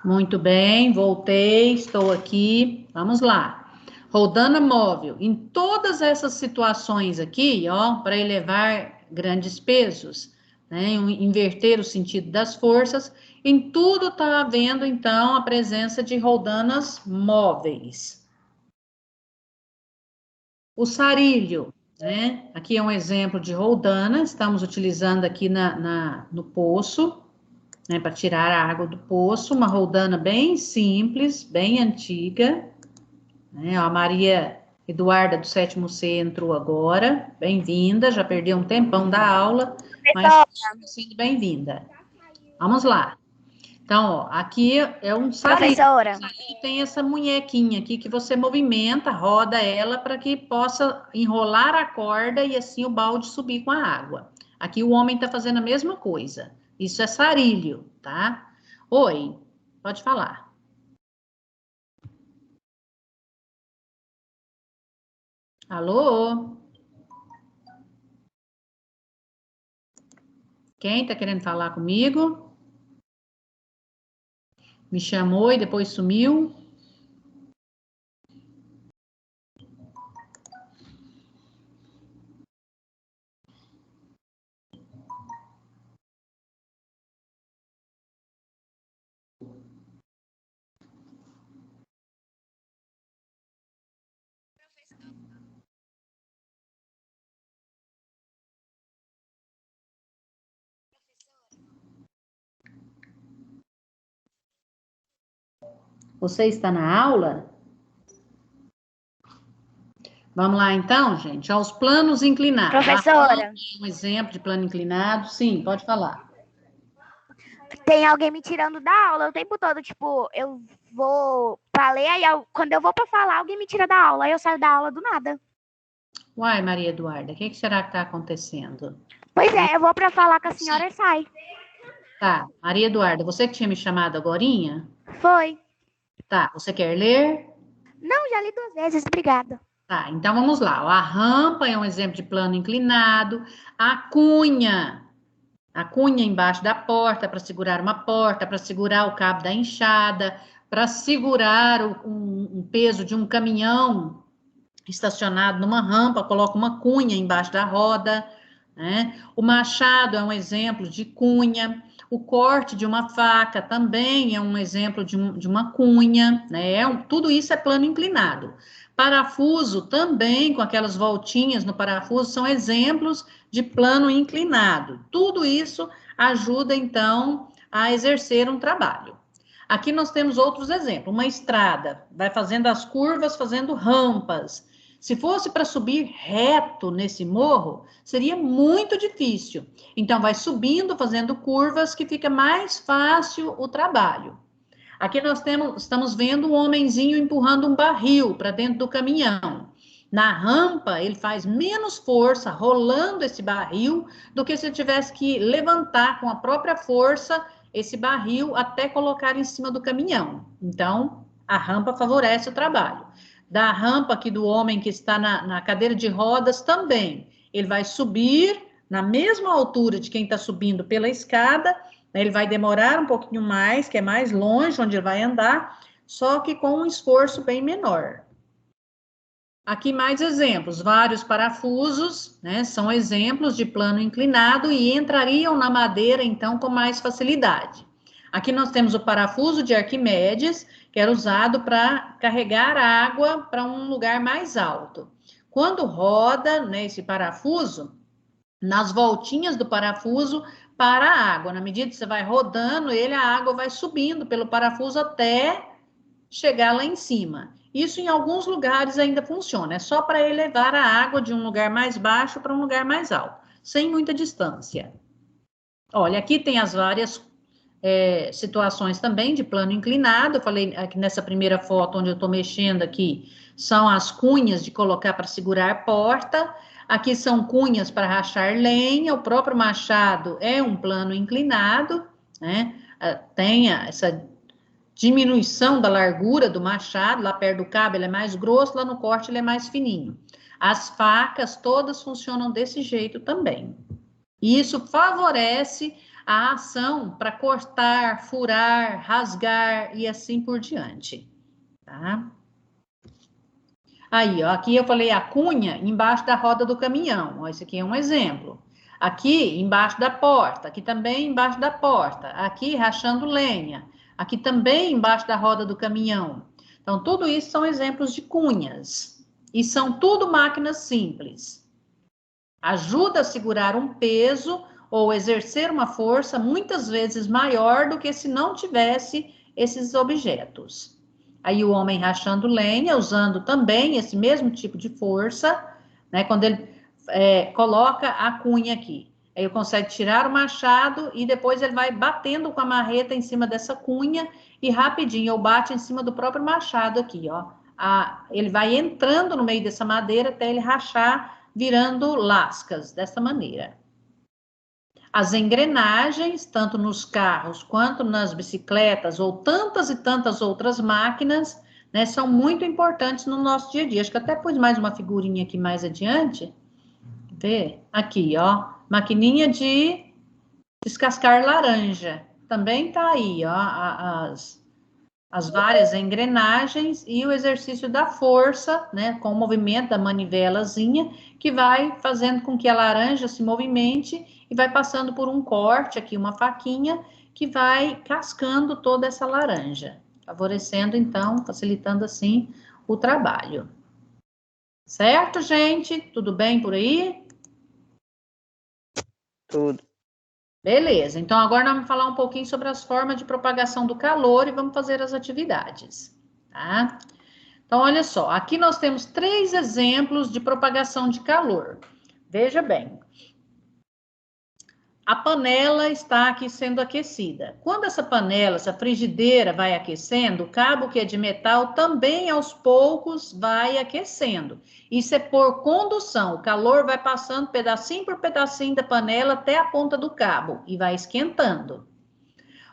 Muito bem, voltei, estou aqui. Vamos lá. Rodana móvel. Em todas essas situações aqui, ó, para elevar grandes pesos, né, inverter o sentido das forças, em tudo está havendo, então, a presença de roldanas móveis. O sarilho, né? Aqui é um exemplo de roldana, estamos utilizando aqui no poço, né, para tirar a água do poço, uma roldana bem simples, bem antiga, né? A Maria Eduarda do 7º C entrou agora, bem-vinda, já perdeu um tempão da aula, mas sendo bem-vinda. Vamos lá. Então, ó, aqui é um sarilho. Professora. O sarilho tem essa munhequinha aqui que você movimenta, roda ela para que possa enrolar a corda e assim o balde subir com a água. Aqui o homem está fazendo a mesma coisa. Isso é sarilho, tá? Oi, pode falar. Alô? Quem está querendo falar comigo? Me chamou e depois sumiu. Você está na aula? Vamos lá, então, gente. Aos planos inclinados. Professora. Um exemplo de plano inclinado. Sim, pode falar. Tem alguém me tirando da aula o tempo todo. Tipo, eu vou pra ler, aí quando eu vou pra falar, alguém me tira da aula. Aí eu saio da aula do nada. Uai, Maria Eduarda, o que será que está acontecendo? Pois é, eu vou pra falar com a senhora e sai. Tá, Maria Eduarda, você que tinha me chamado agorinha? Foi. Tá, você quer ler? Não, já li 2 vezes, obrigada. Tá, então vamos lá. A rampa é um exemplo de plano inclinado. A cunha embaixo da porta para segurar uma porta, para segurar o cabo da enxada, para segurar um peso de um caminhão estacionado numa rampa, coloca uma cunha embaixo da roda, né? O machado é um exemplo de cunha. O corte de uma faca também é um exemplo de uma cunha, né? Tudo isso é plano inclinado. Parafuso também, com aquelas voltinhas no parafuso, são exemplos de plano inclinado. Tudo isso ajuda, então, a exercer um trabalho. Aqui nós temos outros exemplos. Uma estrada, vai fazendo as curvas, fazendo rampas. Se fosse para subir reto nesse morro, seria muito difícil. Então, vai subindo, fazendo curvas, que fica mais fácil o trabalho. Aqui nós estamos vendo um homenzinho empurrando um barril para dentro do caminhão. Na rampa, ele faz menos força rolando esse barril do que se ele tivesse que levantar com a própria força esse barril até colocar em cima do caminhão. Então, a rampa favorece o trabalho. Da rampa aqui do homem que está na cadeira de rodas também. Ele vai subir na mesma altura de quem está subindo pela escada, né? Ele vai demorar um pouquinho mais, que é mais longe onde ele vai andar, só que com um esforço bem menor. Aqui mais exemplos, vários parafusos, né, são exemplos de plano inclinado e entrariam na madeira, então, com mais facilidade. Aqui nós temos o parafuso de Arquimedes, que era usado para carregar água para um lugar mais alto. Quando roda, né, esse parafuso, nas voltinhas do parafuso, para a água. Na medida que você vai rodando ele, a água vai subindo pelo parafuso até chegar lá em cima. Isso em alguns lugares ainda funciona, é só para elevar a água de um lugar mais baixo para um lugar mais alto, sem muita distância. Olha, aqui tem as várias situações também de plano inclinado. Eu falei aqui nessa primeira foto onde eu estou mexendo aqui, são as cunhas de colocar para segurar a porta. Aqui são cunhas para rachar lenha, o próprio machado é um plano inclinado, né? Tem essa diminuição da largura do machado, lá perto do cabo ele é mais grosso, lá no corte ele é mais fininho. As facas todas funcionam desse jeito também. E isso favorece a ação para cortar, furar, rasgar e assim por diante, tá? Aí, ó, aqui eu falei a cunha embaixo da roda do caminhão, ó, esse aqui é um exemplo. Aqui embaixo da porta, aqui também embaixo da porta, aqui rachando lenha, aqui também embaixo da roda do caminhão. Então, tudo isso são exemplos de cunhas, e são tudo máquinas simples. Ajuda a segurar um peso ou exercer uma força muitas vezes maior do que se não tivesse esses objetos. Aí o homem rachando lenha, usando também esse mesmo tipo de força, né? Quando ele coloca a cunha aqui, aí ele consegue tirar o machado e depois ele vai batendo com a marreta em cima dessa cunha e rapidinho, ou bate em cima do próprio machado aqui, ó. Ele vai entrando no meio dessa madeira até ele rachar, virando lascas, dessa maneira. As engrenagens, tanto nos carros quanto nas bicicletas, ou tantas e tantas outras máquinas, né, são muito importantes no nosso dia a dia. Acho que até pus mais uma figurinha aqui mais adiante. Vê? Aqui, ó. Maquininha de descascar laranja. Também tá aí, ó, as várias engrenagens e o exercício da força, né, com o movimento da manivelazinha, que vai fazendo com que a laranja se movimente e vai passando por um corte aqui, uma faquinha, que vai cascando toda essa laranja, favorecendo, então, facilitando, assim, o trabalho. Certo, gente? Tudo bem por aí? Tudo. Beleza, então agora nós vamos falar um pouquinho sobre as formas de propagação do calor e vamos fazer as atividades, tá? Então, olha só, aqui nós temos 3 exemplos de propagação de calor. Veja bem. A panela está aqui sendo aquecida. Quando essa panela, essa frigideira vai aquecendo, o cabo que é de metal também aos poucos vai aquecendo. Isso é por condução. O calor vai passando pedacinho por pedacinho da panela até a ponta do cabo e vai esquentando.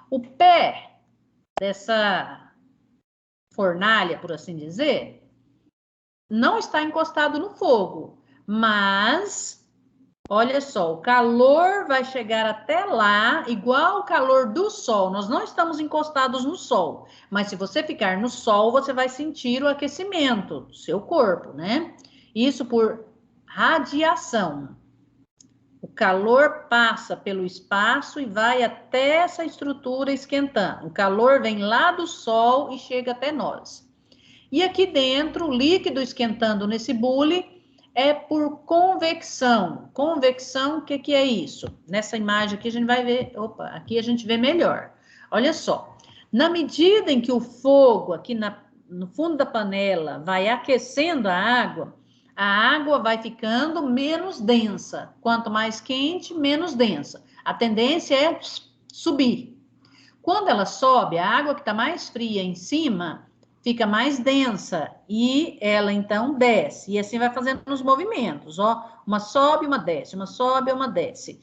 O pé dessa fornalha, por assim dizer, não está encostado no fogo, mas olha só, o calor vai chegar até lá, igual o calor do sol. Nós não estamos encostados no sol, mas se você ficar no sol, você vai sentir o aquecimento do seu corpo, né? Isso por radiação. O calor passa pelo espaço e vai até essa estrutura esquentando. O calor vem lá do sol e chega até nós. E aqui dentro, o líquido esquentando nesse bule é por convecção. Convecção, o que é isso? Nessa imagem aqui a gente vai ver, opa, aqui a gente vê melhor. Olha só, na medida em que o fogo aqui no fundo da panela vai aquecendo a água vai ficando menos densa. Quanto mais quente, menos densa. A tendência é subir. Quando ela sobe, a água que está mais fria em cima fica mais densa e ela então desce. E assim vai fazendo os movimentos, ó. Uma sobe, uma desce, uma sobe, uma desce.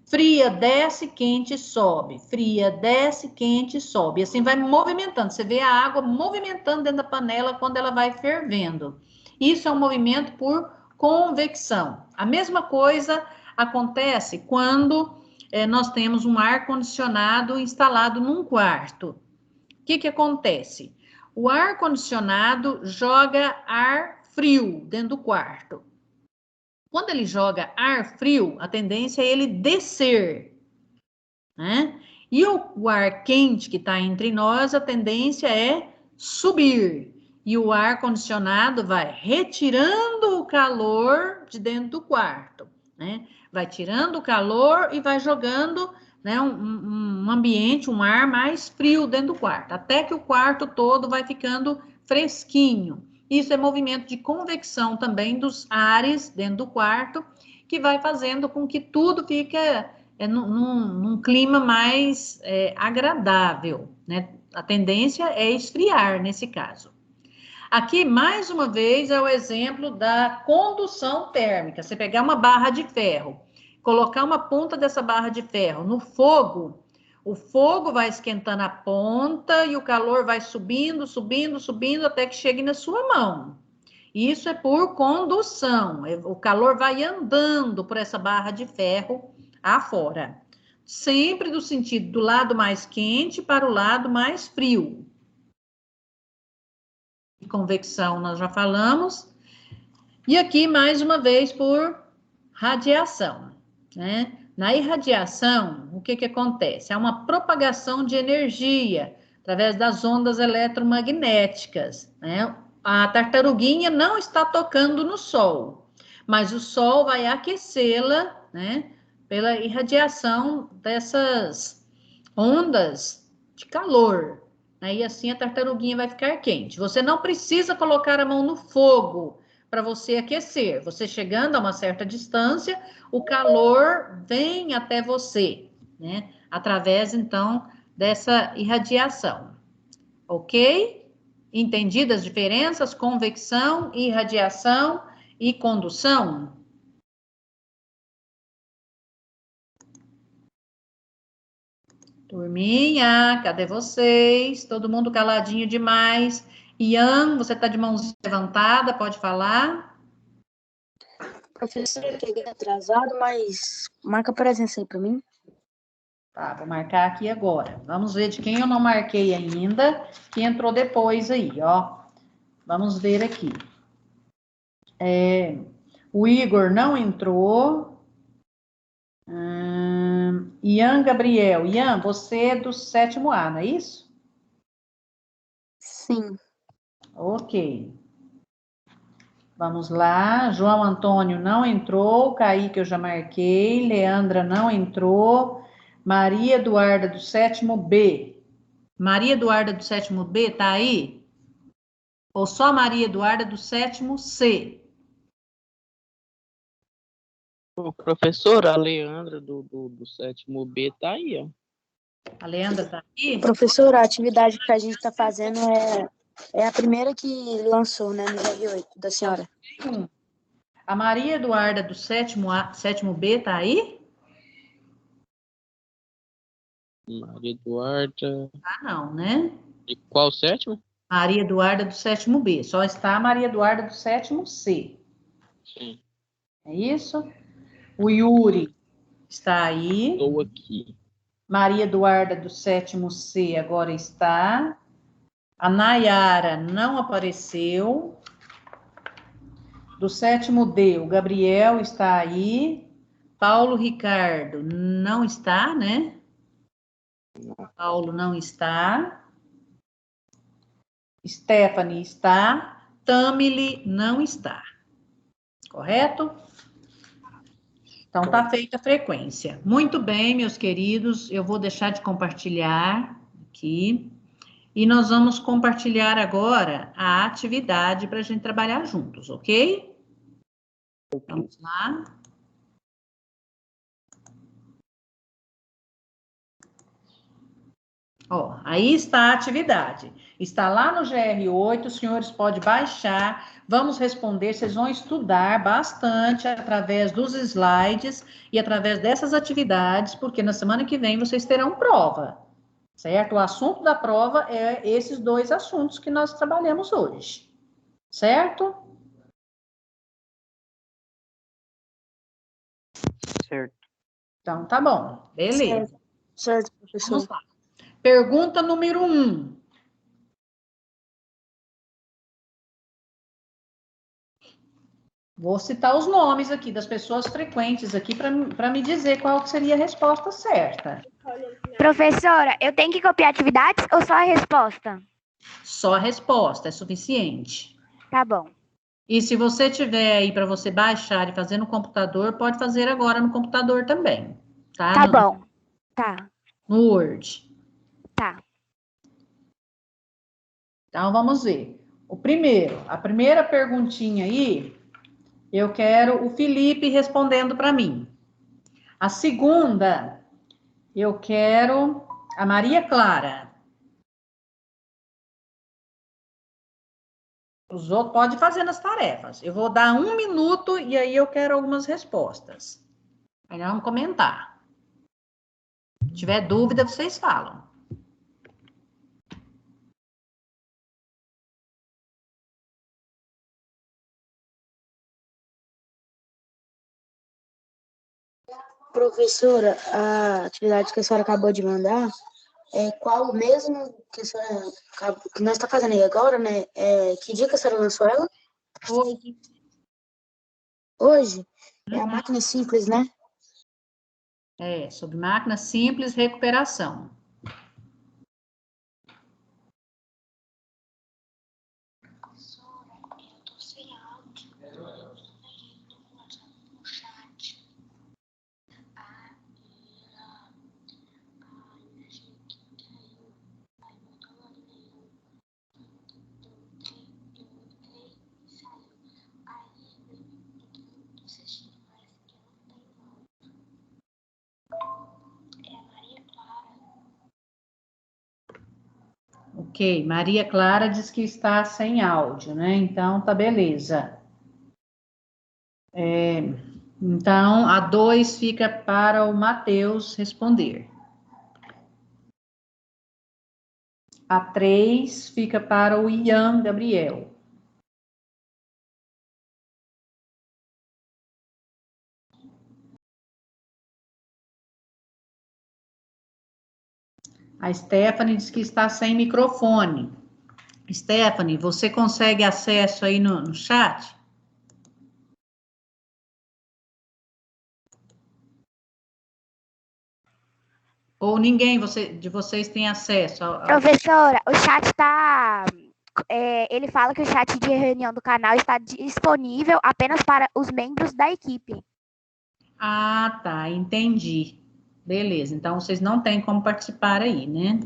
Fria, desce, quente, sobe. Fria, desce, quente, sobe. E assim vai movimentando. Você vê a água movimentando dentro da panela quando ela vai fervendo. Isso é um movimento por convecção. A mesma coisa acontece quando nós temos um ar-condicionado instalado num quarto. O que acontece? O ar-condicionado joga ar frio dentro do quarto. Quando ele joga ar frio, a tendência é ele descer, né? E o ar quente que está entre nós, a tendência é subir. E o ar-condicionado vai retirando o calor de dentro do quarto, né? Vai tirando o calor e vai jogando, né, um ambiente, um ar mais frio dentro do quarto, até que o quarto todo vai ficando fresquinho. Isso é movimento de convecção também dos ares dentro do quarto, que vai fazendo com que tudo fique num clima mais agradável, né? A tendência é esfriar nesse caso. Aqui, mais uma vez, é o exemplo da condução térmica. Você pegar uma barra de ferro, colocar uma ponta dessa barra de ferro no fogo, o fogo vai esquentando a ponta e o calor vai subindo, subindo, subindo, até que chegue na sua mão. Isso é por condução. O calor vai andando por essa barra de ferro afora. sempre do sentido do lado mais quente para o lado mais frio. Convecção nós já falamos. E aqui, mais uma vez, por radiação, né? Na irradiação, o que acontece? Há uma propagação de energia através das ondas eletromagnéticas, né? A tartaruguinha não está tocando no sol, mas o sol vai aquecê-la, né? Pela irradiação dessas ondas de calor, né? E assim a tartaruguinha vai ficar quente. Você não precisa colocar a mão no fogo para você aquecer. Você chegando a uma certa distância, o calor vem até você, né? Através, então, dessa irradiação. Ok? Entendidas as diferenças? Convecção, irradiação e condução? Turminha, cadê vocês? Todo mundo caladinho demais. Ian, você está de mãozinha levantada, pode falar? Professor, eu cheguei atrasado, mas marca a presença aí para mim. Tá, vou marcar aqui agora. Vamos ver de quem eu não marquei ainda, que entrou depois aí, ó. Vamos ver aqui. O Igor não entrou. Ian Gabriel. Ian, você é do 7º A, não é isso? Sim. Ok. Vamos lá. João Antônio não entrou. Kaique eu já marquei. Leandra não entrou. Maria Eduarda do 7º B. Maria Eduarda do 7º B, tá aí? Ou só Maria Eduarda do 7º C? O professor, a Leandra do 7º B tá aí, ó. A Leandra tá aí? Professor, a atividade que a gente está fazendo é a primeira que lançou, né, no GR8, da senhora. A Maria Eduarda do 7º B tá aí? Maria Eduarda. Ah, não, né? De qual 7º? Maria Eduarda do 7º B. Só está a Maria Eduarda do 7º C. Sim. É isso? O Yuri está aí. Estou aqui. Maria Eduarda do 7º C agora está. A Nayara não apareceu. Do 7º D, o Gabriel está aí. Paulo Ricardo não está, né? Paulo não está. Stephanie está. Tamile não está. Correto? Então, tá feita a frequência. Muito bem, meus queridos. Eu vou deixar de compartilhar aqui. E nós vamos compartilhar agora a atividade para a gente trabalhar juntos, ok? Vamos lá. Ó, aí está a atividade. Está lá no GR8, os senhores podem baixar, vamos responder, vocês vão estudar bastante através dos slides e através dessas atividades, porque na semana que vem vocês terão prova, certo? O assunto da prova é esses 2 assuntos que nós trabalhamos hoje, certo? Certo. Então, tá bom, beleza. Certo, professor. Vamos lá. Pergunta número 1. Vou citar os nomes aqui das pessoas frequentes aqui para me dizer qual que seria a resposta certa. Professora, eu tenho que copiar atividades ou só a resposta? Só a resposta é suficiente. Tá bom. E se você tiver aí para você baixar e fazer no computador, pode fazer agora no computador também. Tá? Tá bom. Tá. No Word. Tá. Então, vamos ver. A primeira perguntinha aí, eu quero o Felipe respondendo para mim. A segunda, eu quero a Maria Clara. Os outros podem fazer nas tarefas. Eu vou dar 1 minuto e aí eu quero algumas respostas. Aí nós vamos comentar. Se tiver dúvida, vocês falam. Professora, a atividade que a senhora acabou de mandar é qual mesmo que a senhora que nós está fazendo aí agora, né? Que dia que a senhora lançou ela? Hoje. Hoje? É a máquina simples, né? Sobre máquina simples, recuperação. Ok, Maria Clara diz que está sem áudio, né? Então, tá beleza. Então, a 2 fica para o Matheus responder. A 3 fica para o Ian Gabriel. A Stephanie diz que está sem microfone. Stephanie, você consegue acesso aí no chat? Ou ninguém de vocês tem acesso? Professora, o chat está... ele fala que o chat de reunião do canal está disponível apenas para os membros da equipe. Ah, tá, entendi. Beleza, então vocês não têm como participar aí, né?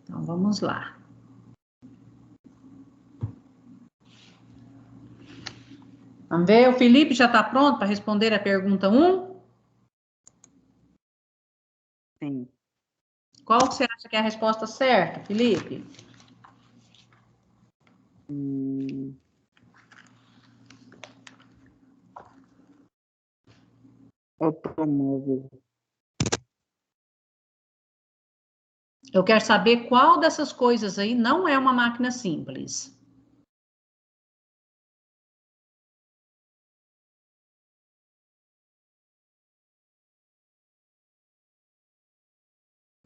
Então, vamos lá. Vamos ver, o Felipe já está pronto para responder a pergunta 1? Sim. Qual que você acha que é a resposta certa, Felipe? Automóvel. Eu quero saber qual dessas coisas aí não é uma máquina simples.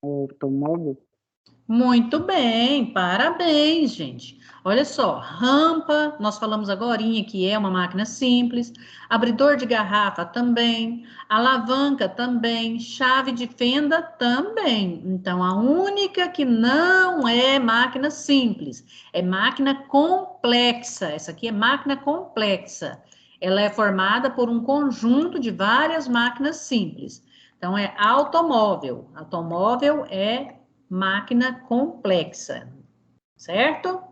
Automóvel. Muito bem, parabéns, gente. Olha só, rampa, nós falamos agorinha que é uma máquina simples, abridor de garrafa também, alavanca também, chave de fenda também. Então, a única que não é máquina simples, é máquina complexa. Essa aqui é máquina complexa. Ela é formada por um conjunto de várias máquinas simples. Então, é automóvel. Automóvel é máquina complexa, certo?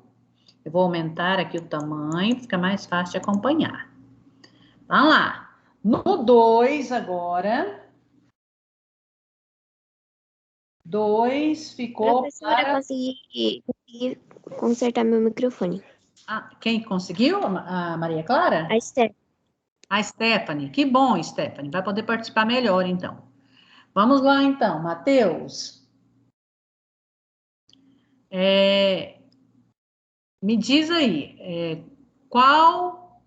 Eu vou aumentar aqui o tamanho, fica mais fácil de acompanhar. Vamos lá. No 2 agora. 2 ficou Professora, para... consegui consertar meu microfone. Quem conseguiu? A Maria Clara? A Esther. A Stephanie. Que bom, Stephanie. Vai poder participar melhor, então. Vamos lá, então. Matheus. Me diz aí, qual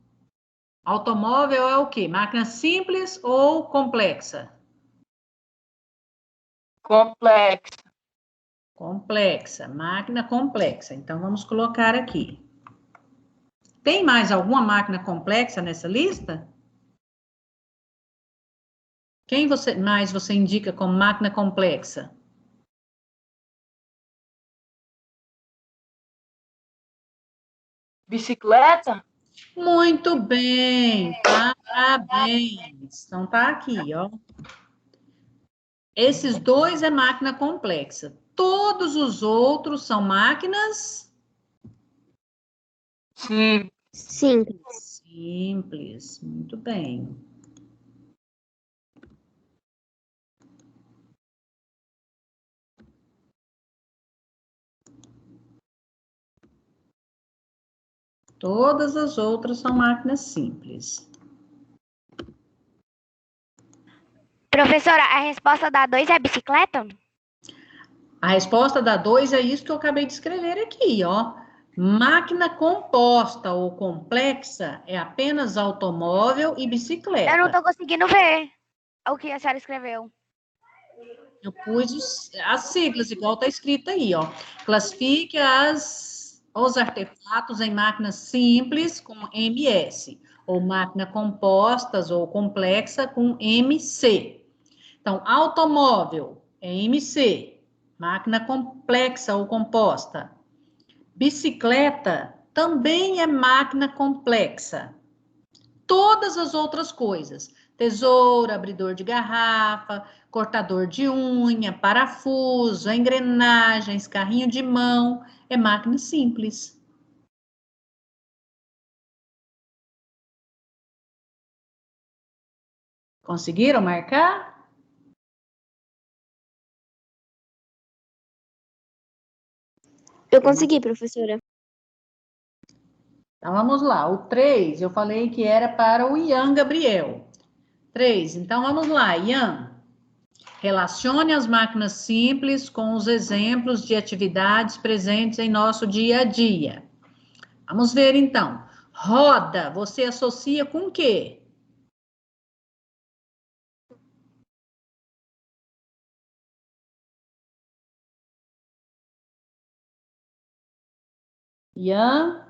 automóvel é o quê? Máquina simples ou complexa? Complexa. Complexa, máquina complexa. Então, vamos colocar aqui. Tem mais alguma máquina complexa nessa lista? Quem mais você indica como máquina complexa? Bicicleta? Muito bem, parabéns. Então, tá aqui, ó. Esses dois é máquina complexa. Todos os outros são máquinas... Sim. Simples. Simples, muito bem. Todas as outras são máquinas simples. Professora, a resposta da 2 é bicicleta? A resposta da 2 é isso que eu acabei de escrever aqui, ó. Máquina composta ou complexa é apenas automóvel e bicicleta. Eu não estou conseguindo ver o que a senhora escreveu. Eu pus as siglas, igual está escrito aí, ó. Classifique os artefatos em máquinas simples com MS, ou máquina compostas ou complexa com MC. Então, automóvel é MC, máquina complexa ou composta. Bicicleta também é máquina complexa. Todas as outras coisas, tesoura, abridor de garrafa, cortador de unha, parafuso, engrenagens, carrinho de mão, é máquina simples. Conseguiram marcar? Eu consegui, professora. Então, vamos lá. O 3, eu falei que era para o Ian Gabriel. 3, então vamos lá, Ian. Relacione as máquinas simples com os exemplos de atividades presentes em nosso dia a dia. Vamos ver, então. Roda, você associa com o quê? Ian?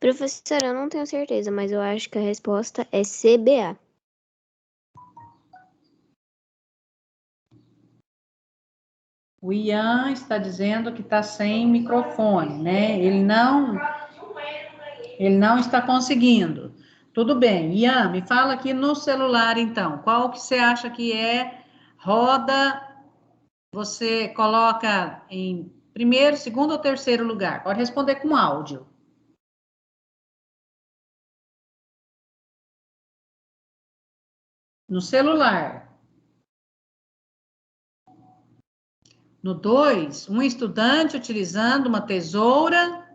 Professora, eu não tenho certeza, mas eu acho que a resposta é CBA. O Ian está dizendo que está sem microfone, né? Ele não está conseguindo. Tudo bem. Ian, me fala aqui no celular, então. Qual que você acha que é roda? Você coloca em primeiro, segundo ou terceiro lugar? Pode responder com áudio. No celular. No 2, um estudante utilizando uma tesoura,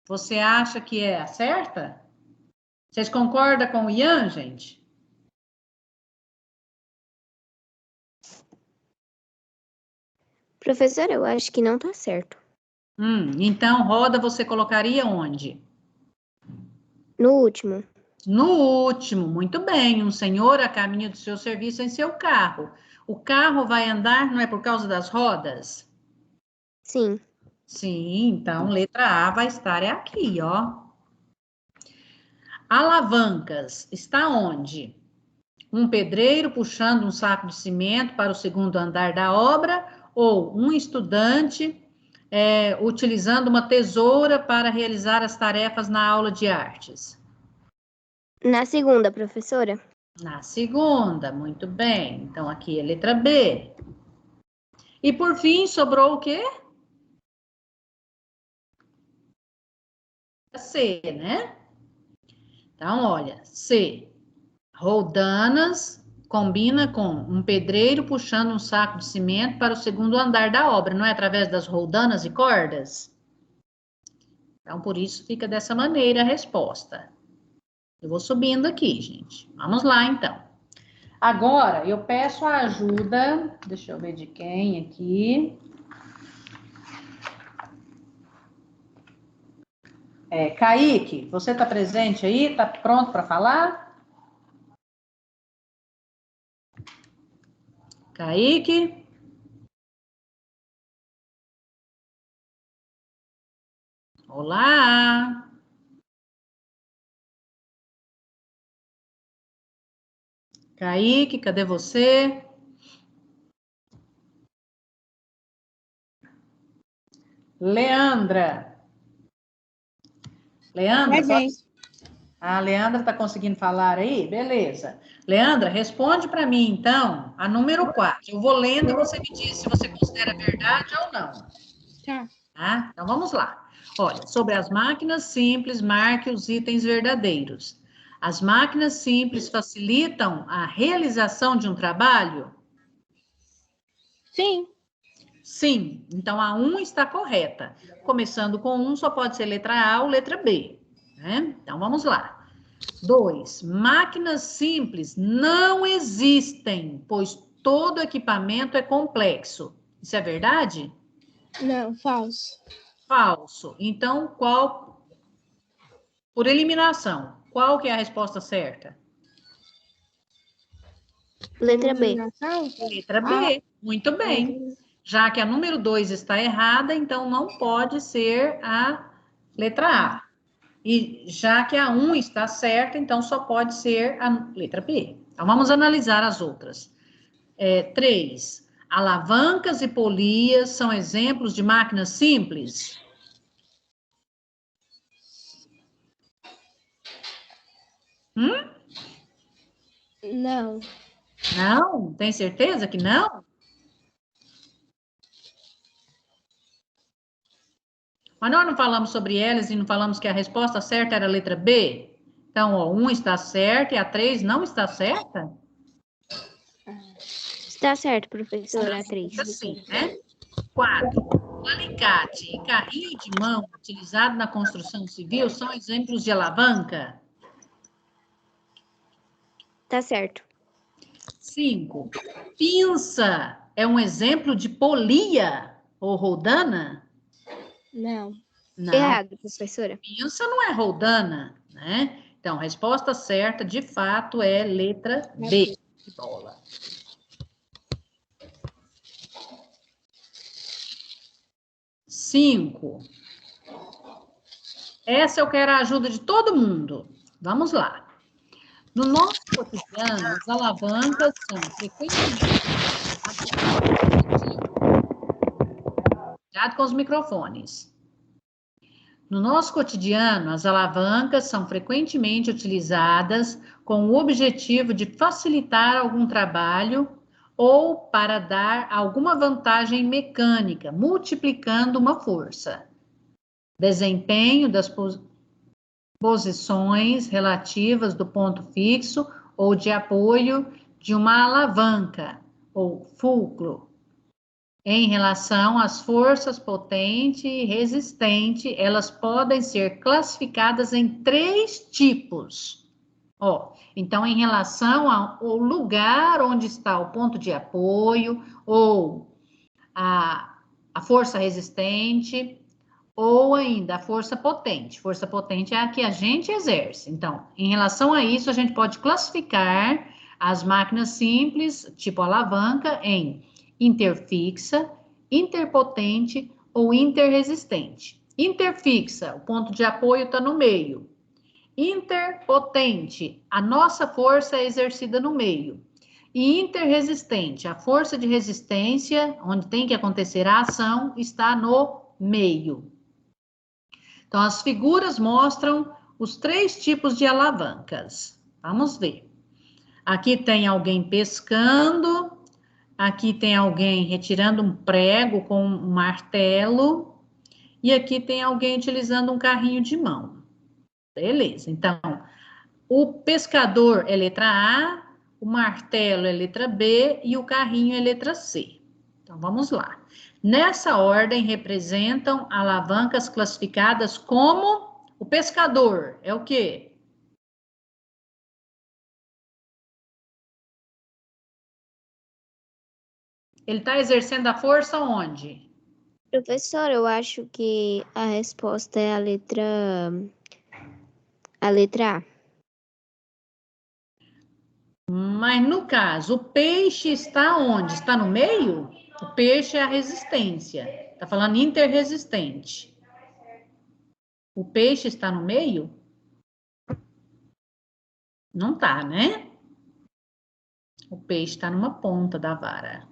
você acha que é a certa? Vocês concordam com o Ian, gente? Professora, eu acho que não tá certo. Então, roda você colocaria onde? No último. No último, muito bem. Um senhor a caminho do seu serviço em seu carro. O carro vai andar, não é por causa das rodas? Sim. Sim, então letra A vai estar aqui, ó. Alavancas, está onde? Um pedreiro puxando um saco de cimento para o segundo andar da obra ou um estudante utilizando uma tesoura para realizar as tarefas na aula de artes? Na segunda, professora? Na segunda, muito bem. Então, aqui é letra B. E, por fim, sobrou o quê? C, né? Então, olha, C. Roldanas combina com um pedreiro puxando um saco de cimento para o segundo andar da obra, não é através das roldanas e cordas? Então, por isso fica dessa maneira a resposta. Eu vou subindo aqui, gente. Vamos lá, então. Agora, eu peço a ajuda, deixa eu ver de quem aqui. Kaique, você está presente aí? Está pronto para falar? Kaique? Olá! Kaique, cadê você? Leandra. Leandra, a Leandra está conseguindo falar aí? Beleza. Leandra, responde para mim, então, a número 4. Eu vou lendo e você me diz se você considera verdade ou não. Tá? Então, vamos lá. Olha, sobre as máquinas simples, marque os itens verdadeiros. As máquinas simples facilitam a realização de um trabalho? Sim. Sim. Então, a 1 está correta. Começando com 1, só pode ser letra A ou letra B. né? Então, vamos lá. 2. Máquinas simples não existem, pois todo equipamento é complexo. Isso é verdade? Não, falso. Falso. Então, qual, por eliminação, qual que é a resposta certa? Letra B. Eliminação? Letra B. Muito bem. Já que a número 2 está errada, então não pode ser a letra A. E já que a 1 está certa, então só pode ser a letra B. Então, vamos analisar as outras. 3. Alavancas e polias são exemplos de máquinas simples? Não. Não? Tem certeza que não? Mas nós não falamos sobre elas e não falamos que a resposta certa era a letra B? Então, ó, 1 está certa e a 3 não está certa? Está certo, professora, a 3. Assim, né? 4. O alicate e carrinho de mão utilizado na construção civil são exemplos de alavanca? Tá certo. 5. Pinça é um exemplo de polia ou roldana? Não. Não. Errado, professora. Pinça não é roldana, né? Então, a resposta certa, de fato, é letra B. De bola. 5. Essa eu quero a ajuda de todo mundo. Vamos lá. No nosso cotidiano, as alavancas são frequentemente... Cuidado com os microfones. No nosso cotidiano, as alavancas são frequentemente utilizadas com o objetivo de facilitar algum trabalho ou para dar alguma vantagem mecânica, multiplicando uma força. Desempenho das posições relativas do ponto fixo ou de apoio de uma alavanca ou fulcro em relação às forças potente e resistente, elas podem ser classificadas em 3 tipos. Ó, então, em relação ao lugar onde está o ponto de apoio, ou a força resistente, ou ainda a força potente. Força potente é a que a gente exerce. Então, em relação a isso, a gente pode classificar as máquinas simples, tipo alavanca, em interfixa, interpotente ou interresistente. Interfixa, o ponto de apoio está no meio. Interpotente, a nossa força é exercida no meio. E interresistente, a força de resistência, onde tem que acontecer a ação, está no meio. Então, as figuras mostram os 3 tipos de alavancas. Vamos ver. Aqui tem alguém pescando. Aqui tem alguém retirando um prego com um martelo. E aqui tem alguém utilizando um carrinho de mão. Beleza. Então, o pescador é letra A, o martelo é letra B e o carrinho é letra C. Então, vamos lá. Nessa ordem, representam alavancas classificadas como o pescador. É o quê? Ele está exercendo a força onde? Professora, eu acho que a resposta é a letra A. Mas no caso, o peixe está onde? Está no meio? O peixe é a resistência. Está falando interresistente. O peixe está no meio? Não está, né? O peixe está numa ponta da vara.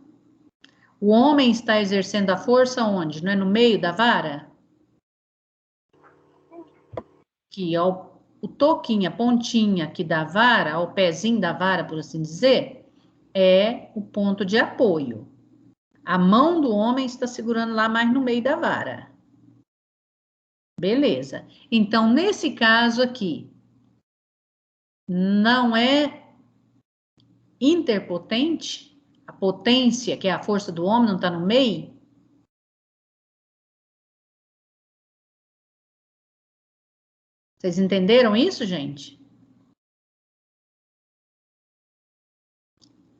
O homem está exercendo a força onde? Não é no meio da vara? Aqui, ó, o toquinho, a pontinha aqui da vara, o pezinho da vara, por assim dizer, é o ponto de apoio. A mão do homem está segurando lá mais no meio da vara. Beleza. Então, nesse caso aqui, não é interpotente? A potência, que é a força do homem, não está no meio? Vocês entenderam isso, gente?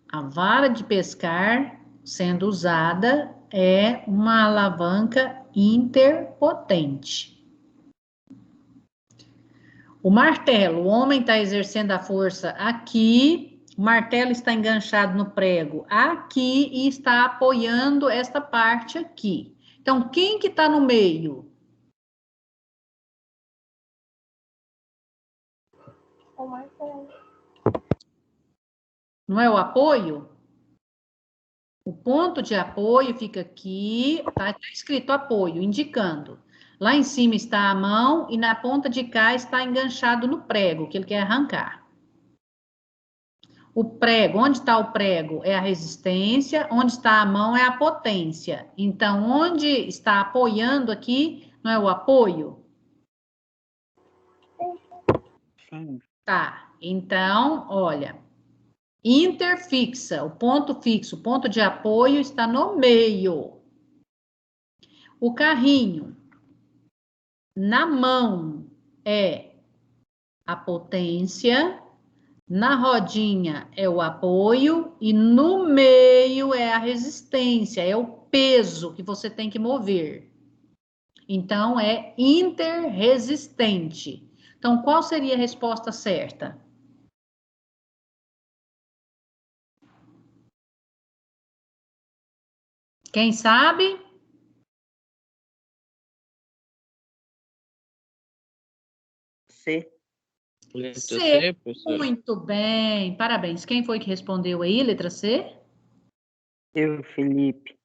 A vara de pescar sendo usada é uma alavanca interpotente. O martelo, o homem está exercendo a força aqui, o martelo está enganchado no prego aqui e está apoiando esta parte aqui. Então, quem que está no meio? O martelo. Não é o apoio? O ponto de apoio fica aqui, tá escrito apoio, indicando. Lá em cima está a mão e na ponta de cá está enganchado no prego, que ele quer arrancar. O prego, onde está o prego? É a resistência, onde está a mão é a potência. Então, onde está apoiando aqui, não é o apoio? Sim. Tá, então, olha, interfixa, o ponto fixo, o ponto de apoio está no meio. O carrinho, na mão, é a potência, na rodinha é o apoio e no meio é a resistência, é o peso que você tem que mover. Então, é interresistente. Então, qual seria a resposta certa? Quem sabe? C. Letra C. C, professora? Muito bem, parabéns. Quem foi que respondeu aí, letra C? Eu, Felipe.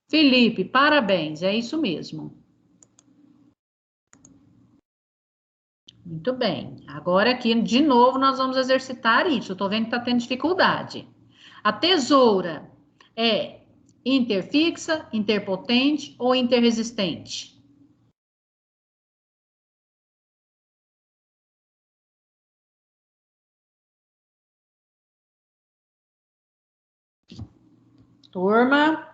Felipe, parabéns, é isso mesmo. Muito bem. Agora aqui, de novo, nós vamos exercitar isso. Eu tô vendo que tá tendo dificuldade. A tesoura é interfixa, interpotente ou interresistente? Turma?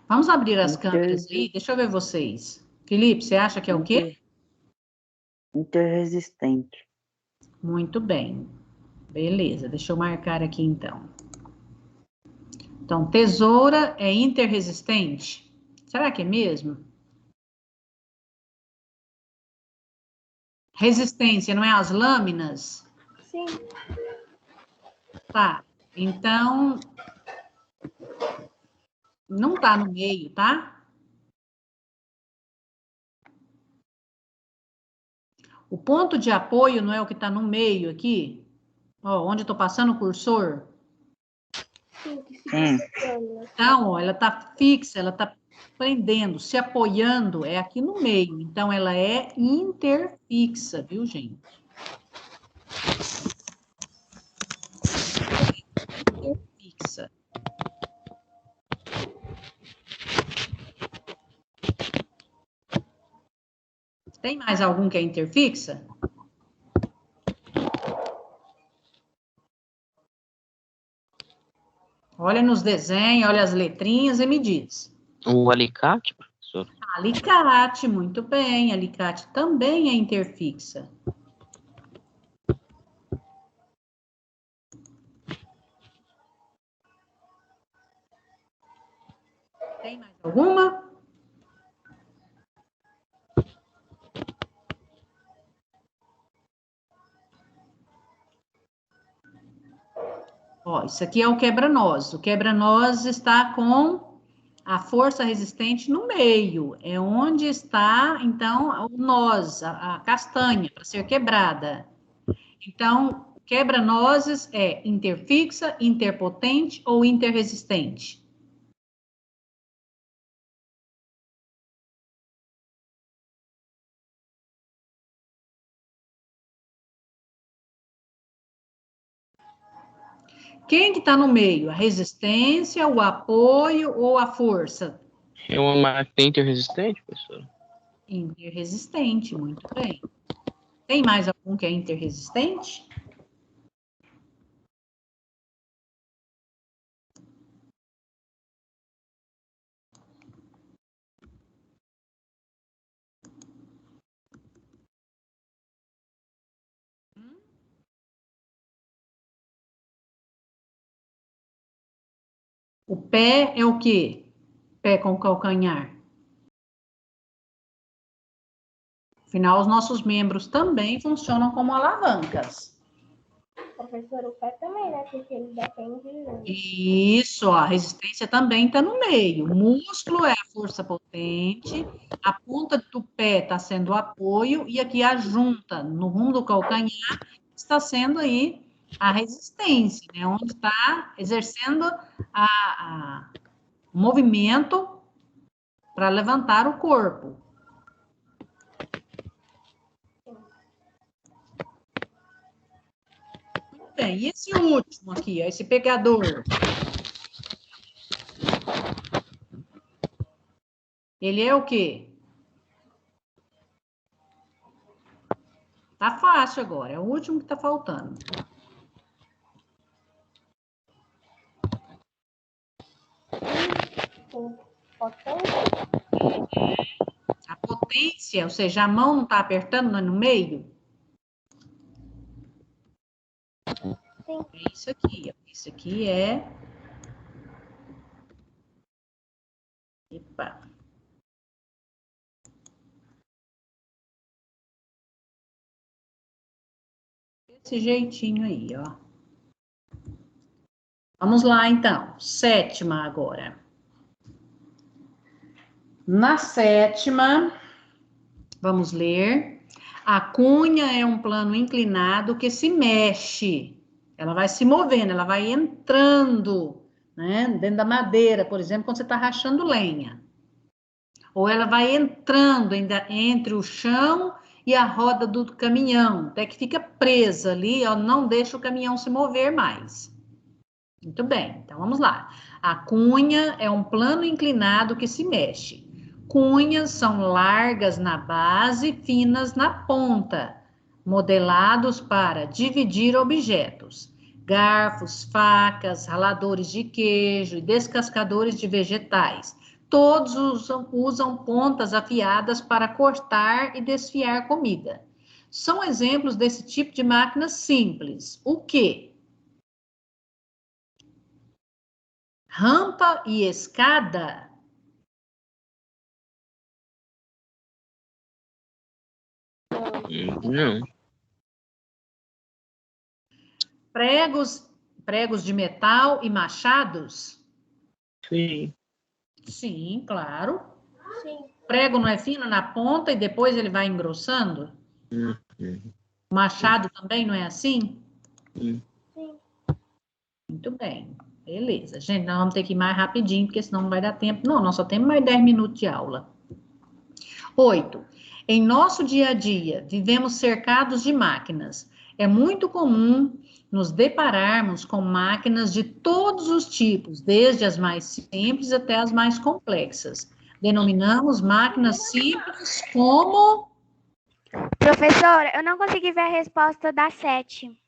Vamos abrir as câmeras aí? Deixa eu ver vocês. Felipe, você acha que é o quê? Interresistente. Muito bem. Beleza, deixa eu marcar aqui então. Então, tesoura é interresistente? Será que é mesmo? Resistência, não é as lâminas? Sim. Tá, então, não tá no meio, tá? O ponto de apoio não é o que tá no meio aqui? Ó, onde eu tô passando o cursor? Sim, que fica Sim. segurando. Então, ó, ela tá fixa, ela tá prendendo, se apoiando, é aqui no meio. Então, ela é interfixa, viu, gente? Interfixa. Tem mais algum que é interfixa? Olha nos desenhos, olha as letrinhas e me diz. O alicate, professor? Alicate, muito bem. Alicate também é interfixa. Tem mais alguma? Ó, isso aqui é o quebra-nós. O quebra-nós está com a força resistente no meio. É onde está, então, o nós, a castanha, para ser quebrada. Então, quebra-nozes é interfixa, interpotente ou interresistente? Quem que está no meio? A resistência, o apoio ou a força? É uma máquina interresistente, professor? Interresistente, muito bem. Tem mais algum que é interresistente? O pé é o quê? Pé com calcanhar. Afinal, os nossos membros também funcionam como alavancas. Professor, o pé também, né? Porque ele depende de... Isso, ó, a resistência também está no meio. O músculo é a força potente, a ponta do pé está sendo o apoio, e aqui a junta, no rumo do calcanhar, está sendo aí a resistência, né? Onde está exercendo o movimento para levantar o corpo. Muito bem, e esse último aqui, ó, esse pegador? Ele é o quê? Tá fácil agora, é o último que tá faltando. A potência, ou seja, a mão não tá apertando no meio? Sim. É isso aqui, ó. Isso aqui é... Epa. Desse jeitinho aí, ó. Vamos lá, então. Sétima agora. Na sétima, vamos ler. A cunha é um plano inclinado que se mexe. Ela vai se movendo, ela vai entrando, né, dentro da madeira, por exemplo, quando você está rachando lenha. Ou ela vai entrando ainda entre o chão e a roda do caminhão, até que fica presa ali, ó, não deixa o caminhão se mover mais. Muito bem, então vamos lá. A cunha é um plano inclinado que se mexe. Cunhas são largas na base, finas na ponta, modelados para dividir objetos. Garfos, facas, raladores de queijo e descascadores de vegetais. Todos usam pontas afiadas para cortar e desfiar comida. São exemplos desse tipo de máquinas simples. O quê? Rampa e escada? Não. Pregos de metal e machados? Sim. Sim, claro. Sim. Prego não é fino na ponta e depois ele vai engrossando? Machado também não é assim? Sim. Muito bem. Beleza. Gente, nós vamos ter que ir mais rapidinho, porque senão não vai dar tempo. Não, nós só temos mais 10 minutos de aula. 8. Em nosso dia a dia, vivemos cercados de máquinas. É muito comum nos depararmos com máquinas de todos os tipos, desde as mais simples até as mais complexas. Denominamos máquinas simples como... Professora, eu não consegui ver a resposta da 7.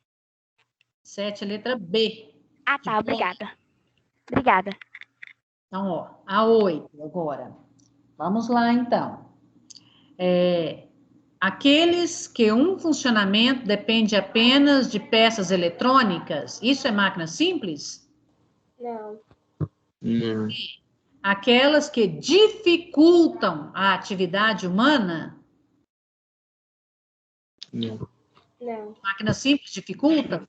7, letra B. Ah, tá, obrigada. Obrigada. Então, ó, a 8 agora. Vamos lá, então. Aqueles que um funcionamento depende apenas de peças eletrônicas, isso é máquina simples? Não. Não. Aquelas que dificultam a atividade humana? Não. Não. Máquina simples dificulta?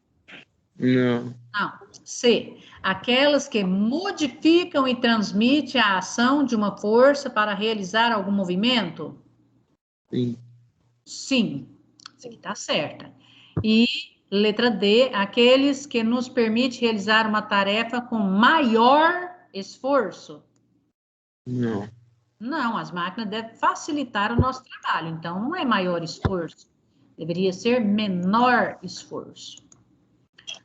Não. Não. C. Aquelas que modificam e transmitem a ação de uma força para realizar algum movimento? Sim. Sim. Isso aqui está certa. E letra D. Aqueles que nos permitem realizar uma tarefa com maior esforço? Não. Não, as máquinas devem facilitar o nosso trabalho. Então, não é maior esforço. Deveria ser menor esforço.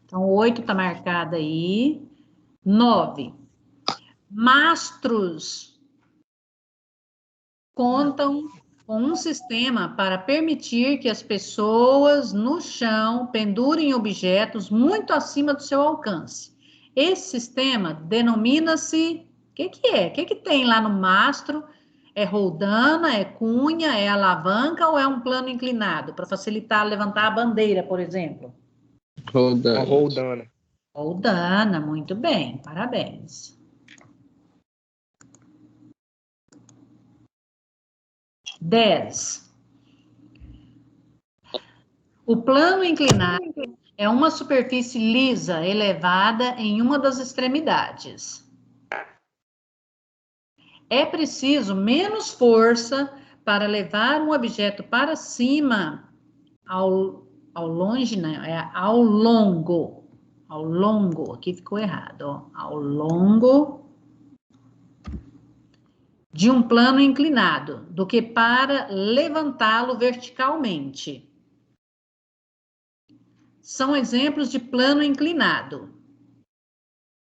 Então, 8 está marcado aí. 9. Mastros contam com um sistema para permitir que as pessoas no chão pendurem objetos muito acima do seu alcance. Esse sistema denomina-se... O que é? O que tem lá no mastro? É roldana, é cunha, é alavanca ou é um plano inclinado para facilitar levantar a bandeira, por exemplo? Roldana. Roldana, muito bem, parabéns. 10. O plano inclinado é uma superfície lisa elevada em uma das extremidades. É preciso menos força para levar um objeto para cima ao longe, não, é ao longo. Ao longo, aqui ficou errado, ó. Ao longo de um plano inclinado, do que para levantá-lo verticalmente. São exemplos de plano inclinado.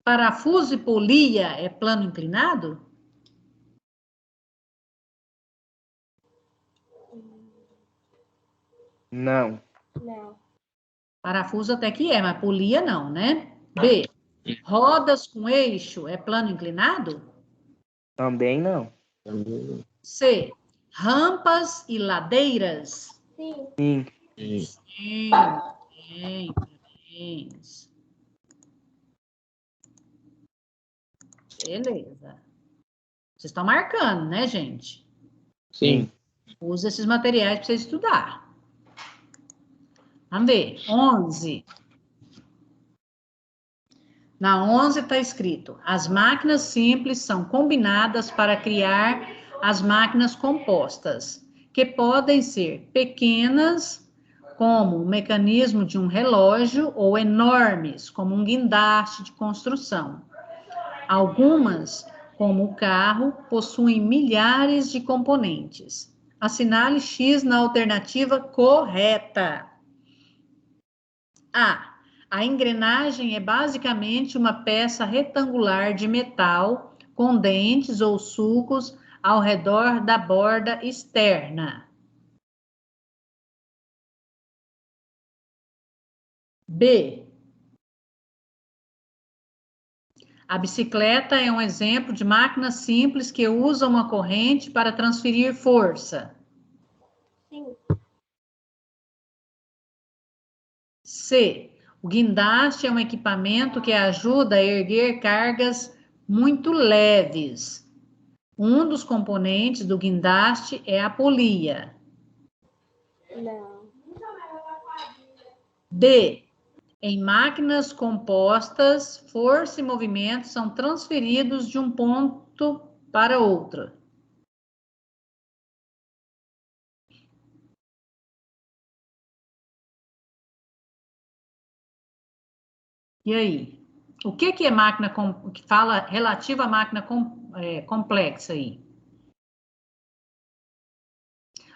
Parafuso e polia é plano inclinado? Não. Não. Parafuso até que é, mas polia não, né? B. Rodas com eixo é plano inclinado? Também não. C. Rampas e ladeiras? Sim. Sim. Sim, bem, parabéns. Beleza. Vocês estão marcando, né, gente? Sim. Usa esses materiais para você estudar. Vamos ver. 11. Na 11 está escrito: as máquinas simples são combinadas para criar as máquinas compostas, que podem ser pequenas, como o mecanismo de um relógio, ou enormes, como um guindaste de construção. Algumas, como o carro, possuem milhares de componentes. Assinale X na alternativa correta. A engrenagem é basicamente uma peça retangular de metal com dentes ou sulcos ao redor da borda externa. B. A bicicleta é um exemplo de máquina simples que usa uma corrente para transferir força. Sim. C. O guindaste é um equipamento que ajuda a erguer cargas muito leves. Um dos componentes do guindaste é a polia. Não. D. Em máquinas compostas, força e movimento são transferidos de um ponto para outro. E aí? O que é máquina que fala relativo à máquina complexa aí?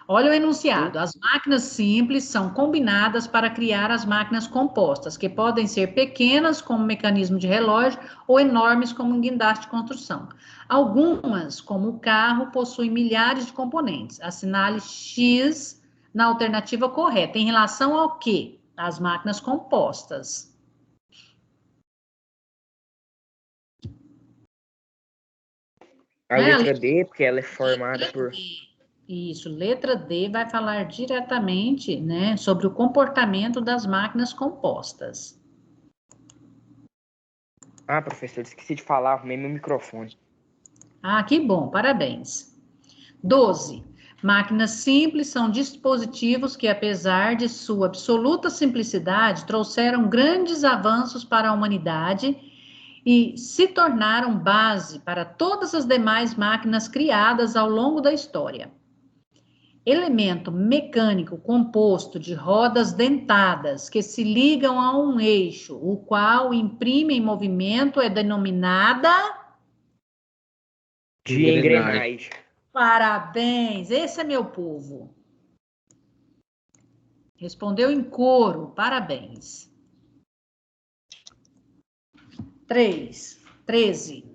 Olha o enunciado. As máquinas simples são combinadas para criar as máquinas compostas, que podem ser pequenas, como mecanismo de relógio, ou enormes, como um guindaste de construção. Algumas, como o carro, possuem milhares de componentes. Assinale X na alternativa correta. Em relação ao quê? As máquinas compostas. A letra D, porque ela é formada por... Isso, letra D vai falar diretamente, né, sobre o comportamento das máquinas compostas. Ah, professor, esqueci de falar, arrumei meu microfone. Ah, que bom, parabéns. 12. Máquinas simples são dispositivos que, apesar de sua absoluta simplicidade, trouxeram grandes avanços para a humanidade e se tornaram base para todas as demais máquinas criadas ao longo da história. Elemento mecânico composto de rodas dentadas que se ligam a um eixo, o qual imprime em movimento, é denominada... De engrenagem. Parabéns, esse é meu povo. Respondeu em coro, parabéns. 13.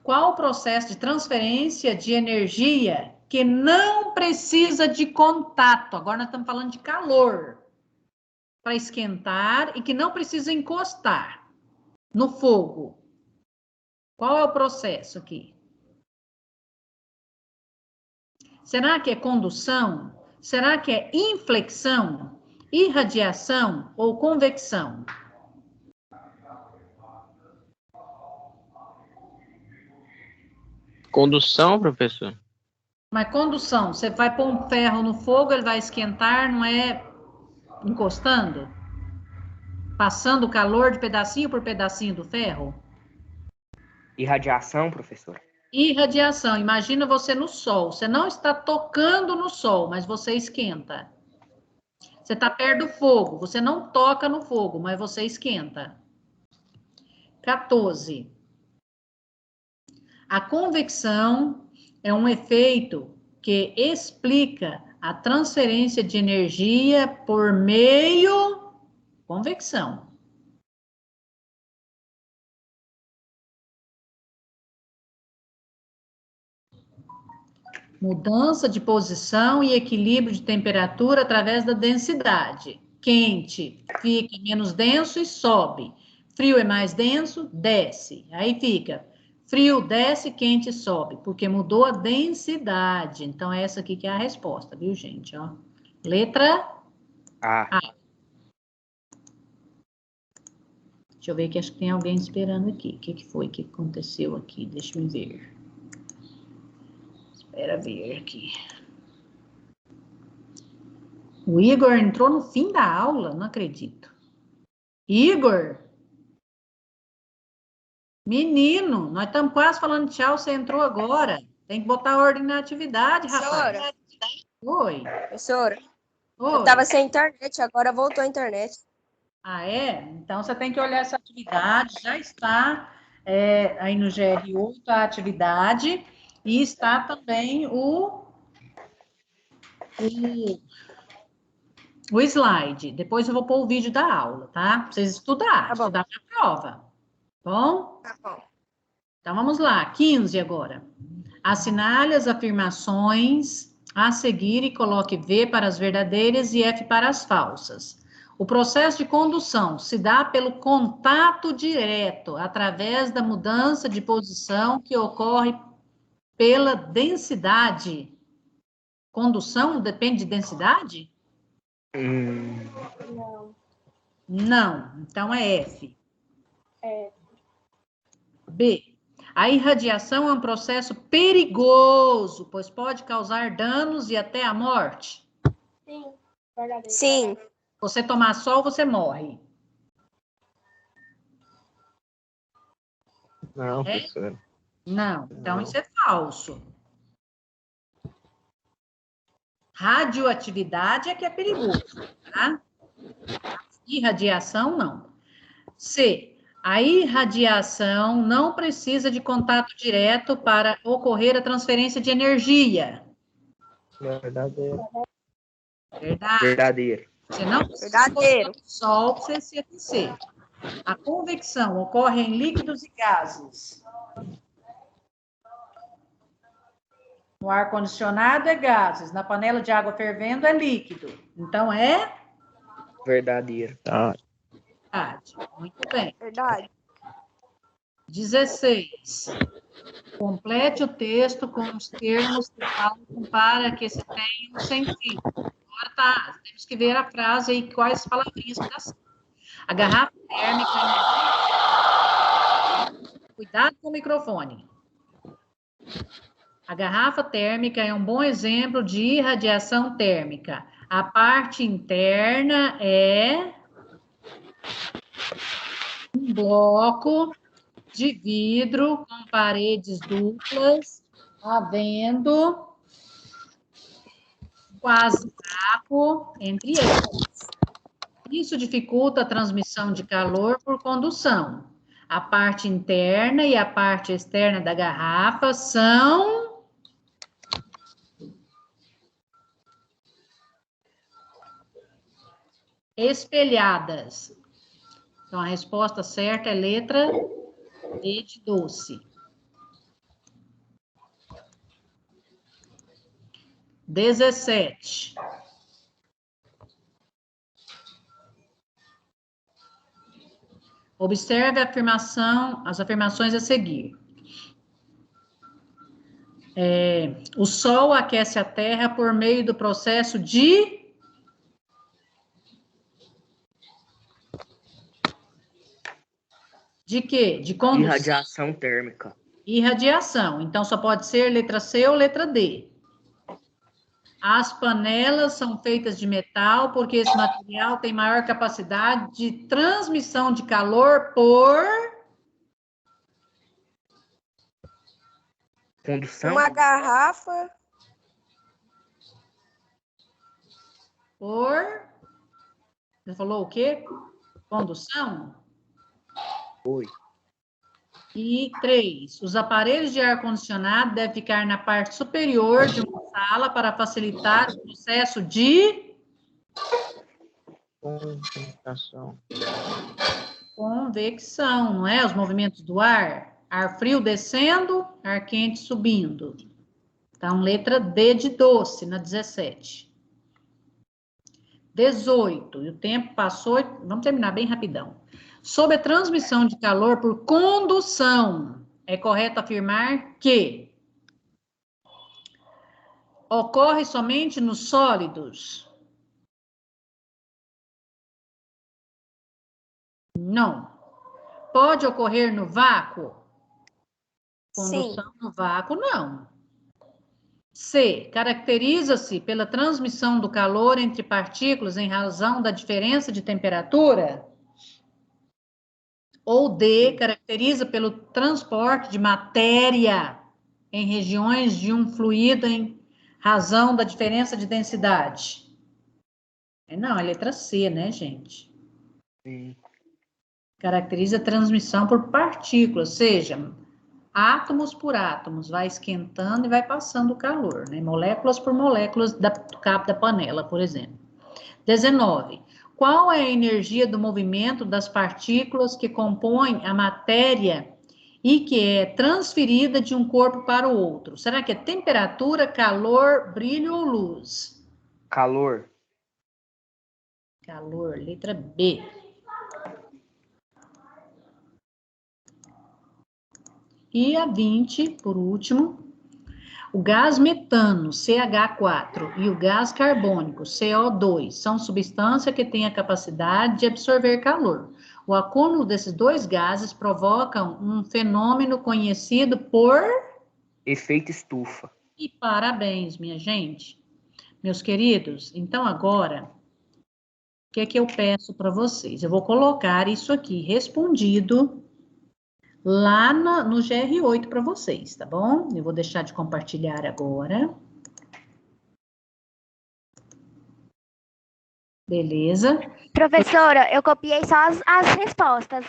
Qual o processo de transferência de energia que não precisa de contato? Agora nós estamos falando de calor. Para esquentar e que não precisa encostar no fogo. Qual é o processo aqui? Será que é condução? Será que é inflexão, irradiação ou convecção? Condução, professor? Mas condução, você vai pôr um ferro no fogo, ele vai esquentar, não é encostando? Passando o calor de pedacinho por pedacinho do ferro? Irradiação, professor? Irradiação. Imagina você no sol. Você não está tocando no sol, mas você esquenta. Você está perto do fogo. Você não toca no fogo, mas você esquenta. 14. A convecção é um efeito que explica a transferência de energia por meio convecção. Mudança de posição e equilíbrio de temperatura através da densidade. Quente fica menos denso e sobe. Frio é mais denso, desce. Aí fica frio, desce, quente, sobe, porque mudou a densidade. Então, essa aqui que é a resposta, viu, gente? Ó. Letra A. Deixa eu ver que acho que tem alguém esperando aqui. O que foi que aconteceu aqui? Deixa eu ver. Espera ver aqui. O Igor entrou no fim da aula? Não acredito. Igor? Menino, nós estamos quase falando tchau, você entrou agora. Tem que botar ordem na atividade, rapaz. Professora. Oi. Professora, Oi. eu tava sem internet, agora voltou a internet. Ah, é? Então, você tem que olhar essa atividade. Já está aí no GR8 a atividade e está também o slide. Depois eu vou pôr o vídeo da aula, tá? Pra vocês estudarem, estudar para a prova. Bom? Tá bom. Então, vamos lá. 15 agora. Assinale as afirmações a seguir e coloque V para as verdadeiras e F para as falsas. O processo de condução se dá pelo contato direto, através da mudança de posição que ocorre pela densidade. Condução depende de densidade? Não. Não. Então, é F. É. B. A irradiação é um processo perigoso, pois pode causar danos e até a morte. Sim. Verdadeiro. Sim. Você tomar sol, você morre. Não, professor. Não. Então, Não. isso é falso. Radioatividade é que é perigoso, tá? Irradiação, não. C. A irradiação não precisa de contato direto para ocorrer a transferência de energia. Verdadeiro. Verdade. Verdadeiro. Você não precisa Verdadeiro. do sol para você se aquecer. A convecção ocorre em líquidos e gases. No ar-condicionado é gases, na panela de água fervendo é líquido. Então, é Verdadeiro. verdade. Muito bem. Verdade. 16. Complete o texto com os termos que falam para que se tenha um sentido. Agora tá, temos que ver a frase aí, quais palavrinhas que dá certo. A garrafa térmica... Cuidado com o microfone. A garrafa térmica é um bom exemplo de irradiação térmica. A parte interna é um bloco de vidro com paredes duplas, havendo quase vácuo entre eles. Isso dificulta a transmissão de calor por condução. A parte interna e a parte externa da garrafa são espelhadas. Então, a resposta certa é letra D de doce. 17. Observe as afirmações a seguir. O Sol aquece a Terra por meio do processo de... De quê? De condução. Irradiação térmica. Irradiação. Então, só pode ser letra C ou letra D. As panelas são feitas de metal porque esse material tem maior capacidade de transmissão de calor por Condução? Uma garrafa. Você falou o quê? Condução? Oi. E 3. Os aparelhos de ar-condicionado devem ficar na parte superior de uma sala para facilitar o processo de convecção, não é? Os movimentos do ar. Ar frio descendo, ar quente subindo. Então, letra D de doce, na 17. 18. E o tempo passou, vamos terminar bem rapidão. Sob a transmissão de calor por condução, é correto afirmar que ocorre somente nos sólidos? Não. Pode ocorrer no vácuo? Condução no vácuo, não. C. Caracteriza-se pela transmissão do calor entre partículas em razão da diferença de temperatura? Ou D. Caracteriza pelo transporte de matéria em regiões de um fluido em razão da diferença de densidade? Não, é letra C, né, gente? Sim. Caracteriza a transmissão por partículas, ou seja, átomos por átomos, vai esquentando e vai passando o calor, né? Moléculas por moléculas do cabo da panela, por exemplo. 19. Qual é a energia do movimento das partículas que compõem a matéria e que é transferida de um corpo para o outro? Será que é temperatura, calor, brilho ou luz? Calor. Calor, letra B. E a 20, por último, o gás metano, CH4, e o gás carbônico, CO2, são substâncias que têm a capacidade de absorver calor. O acúmulo desses dois gases provoca um fenômeno conhecido por... Efeito estufa. E parabéns, minha gente. Meus queridos, então agora, o que é que eu peço para vocês? Eu vou colocar isso aqui respondido lá no GR8 para vocês, tá bom? Eu vou deixar de compartilhar agora. Beleza? Professora, eu copiei só as respostas.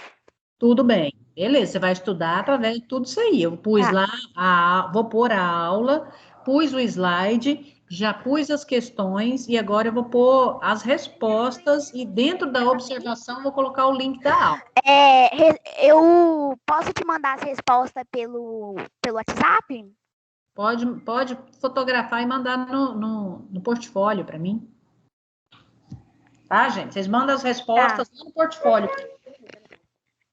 Tudo bem. Beleza, você vai estudar através de tudo isso aí. Eu pus lá, vou pôr a aula, pus o slide, já pus as questões e agora eu vou pôr as respostas e dentro da observação eu vou colocar o link da aula. Eu posso te mandar as respostas pelo WhatsApp? Pode fotografar e mandar no portfólio para mim. Tá, gente? Vocês mandam as respostas no portfólio.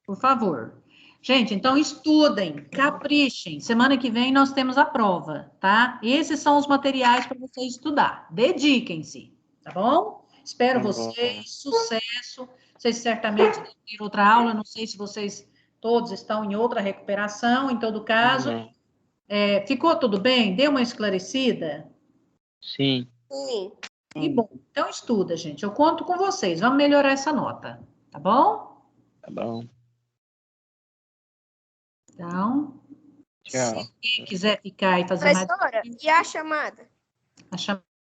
Por favor. Gente, então estudem, caprichem. Semana que vem nós temos a prova, tá? Esses são os materiais para vocês estudar. Dediquem-se, tá bom? Espero vocês, sucesso. Vocês certamente vão ter outra aula, não sei se vocês todos estão em outra recuperação, em todo caso. Ficou tudo bem? Deu uma esclarecida? Sim. Sim. Que bom. Então estuda, gente. Eu conto com vocês. Vamos melhorar essa nota, tá bom? Tá bom. Então, Tchau. se quem quiser ficar e fazer mais... Professora, e a chamada? A chamada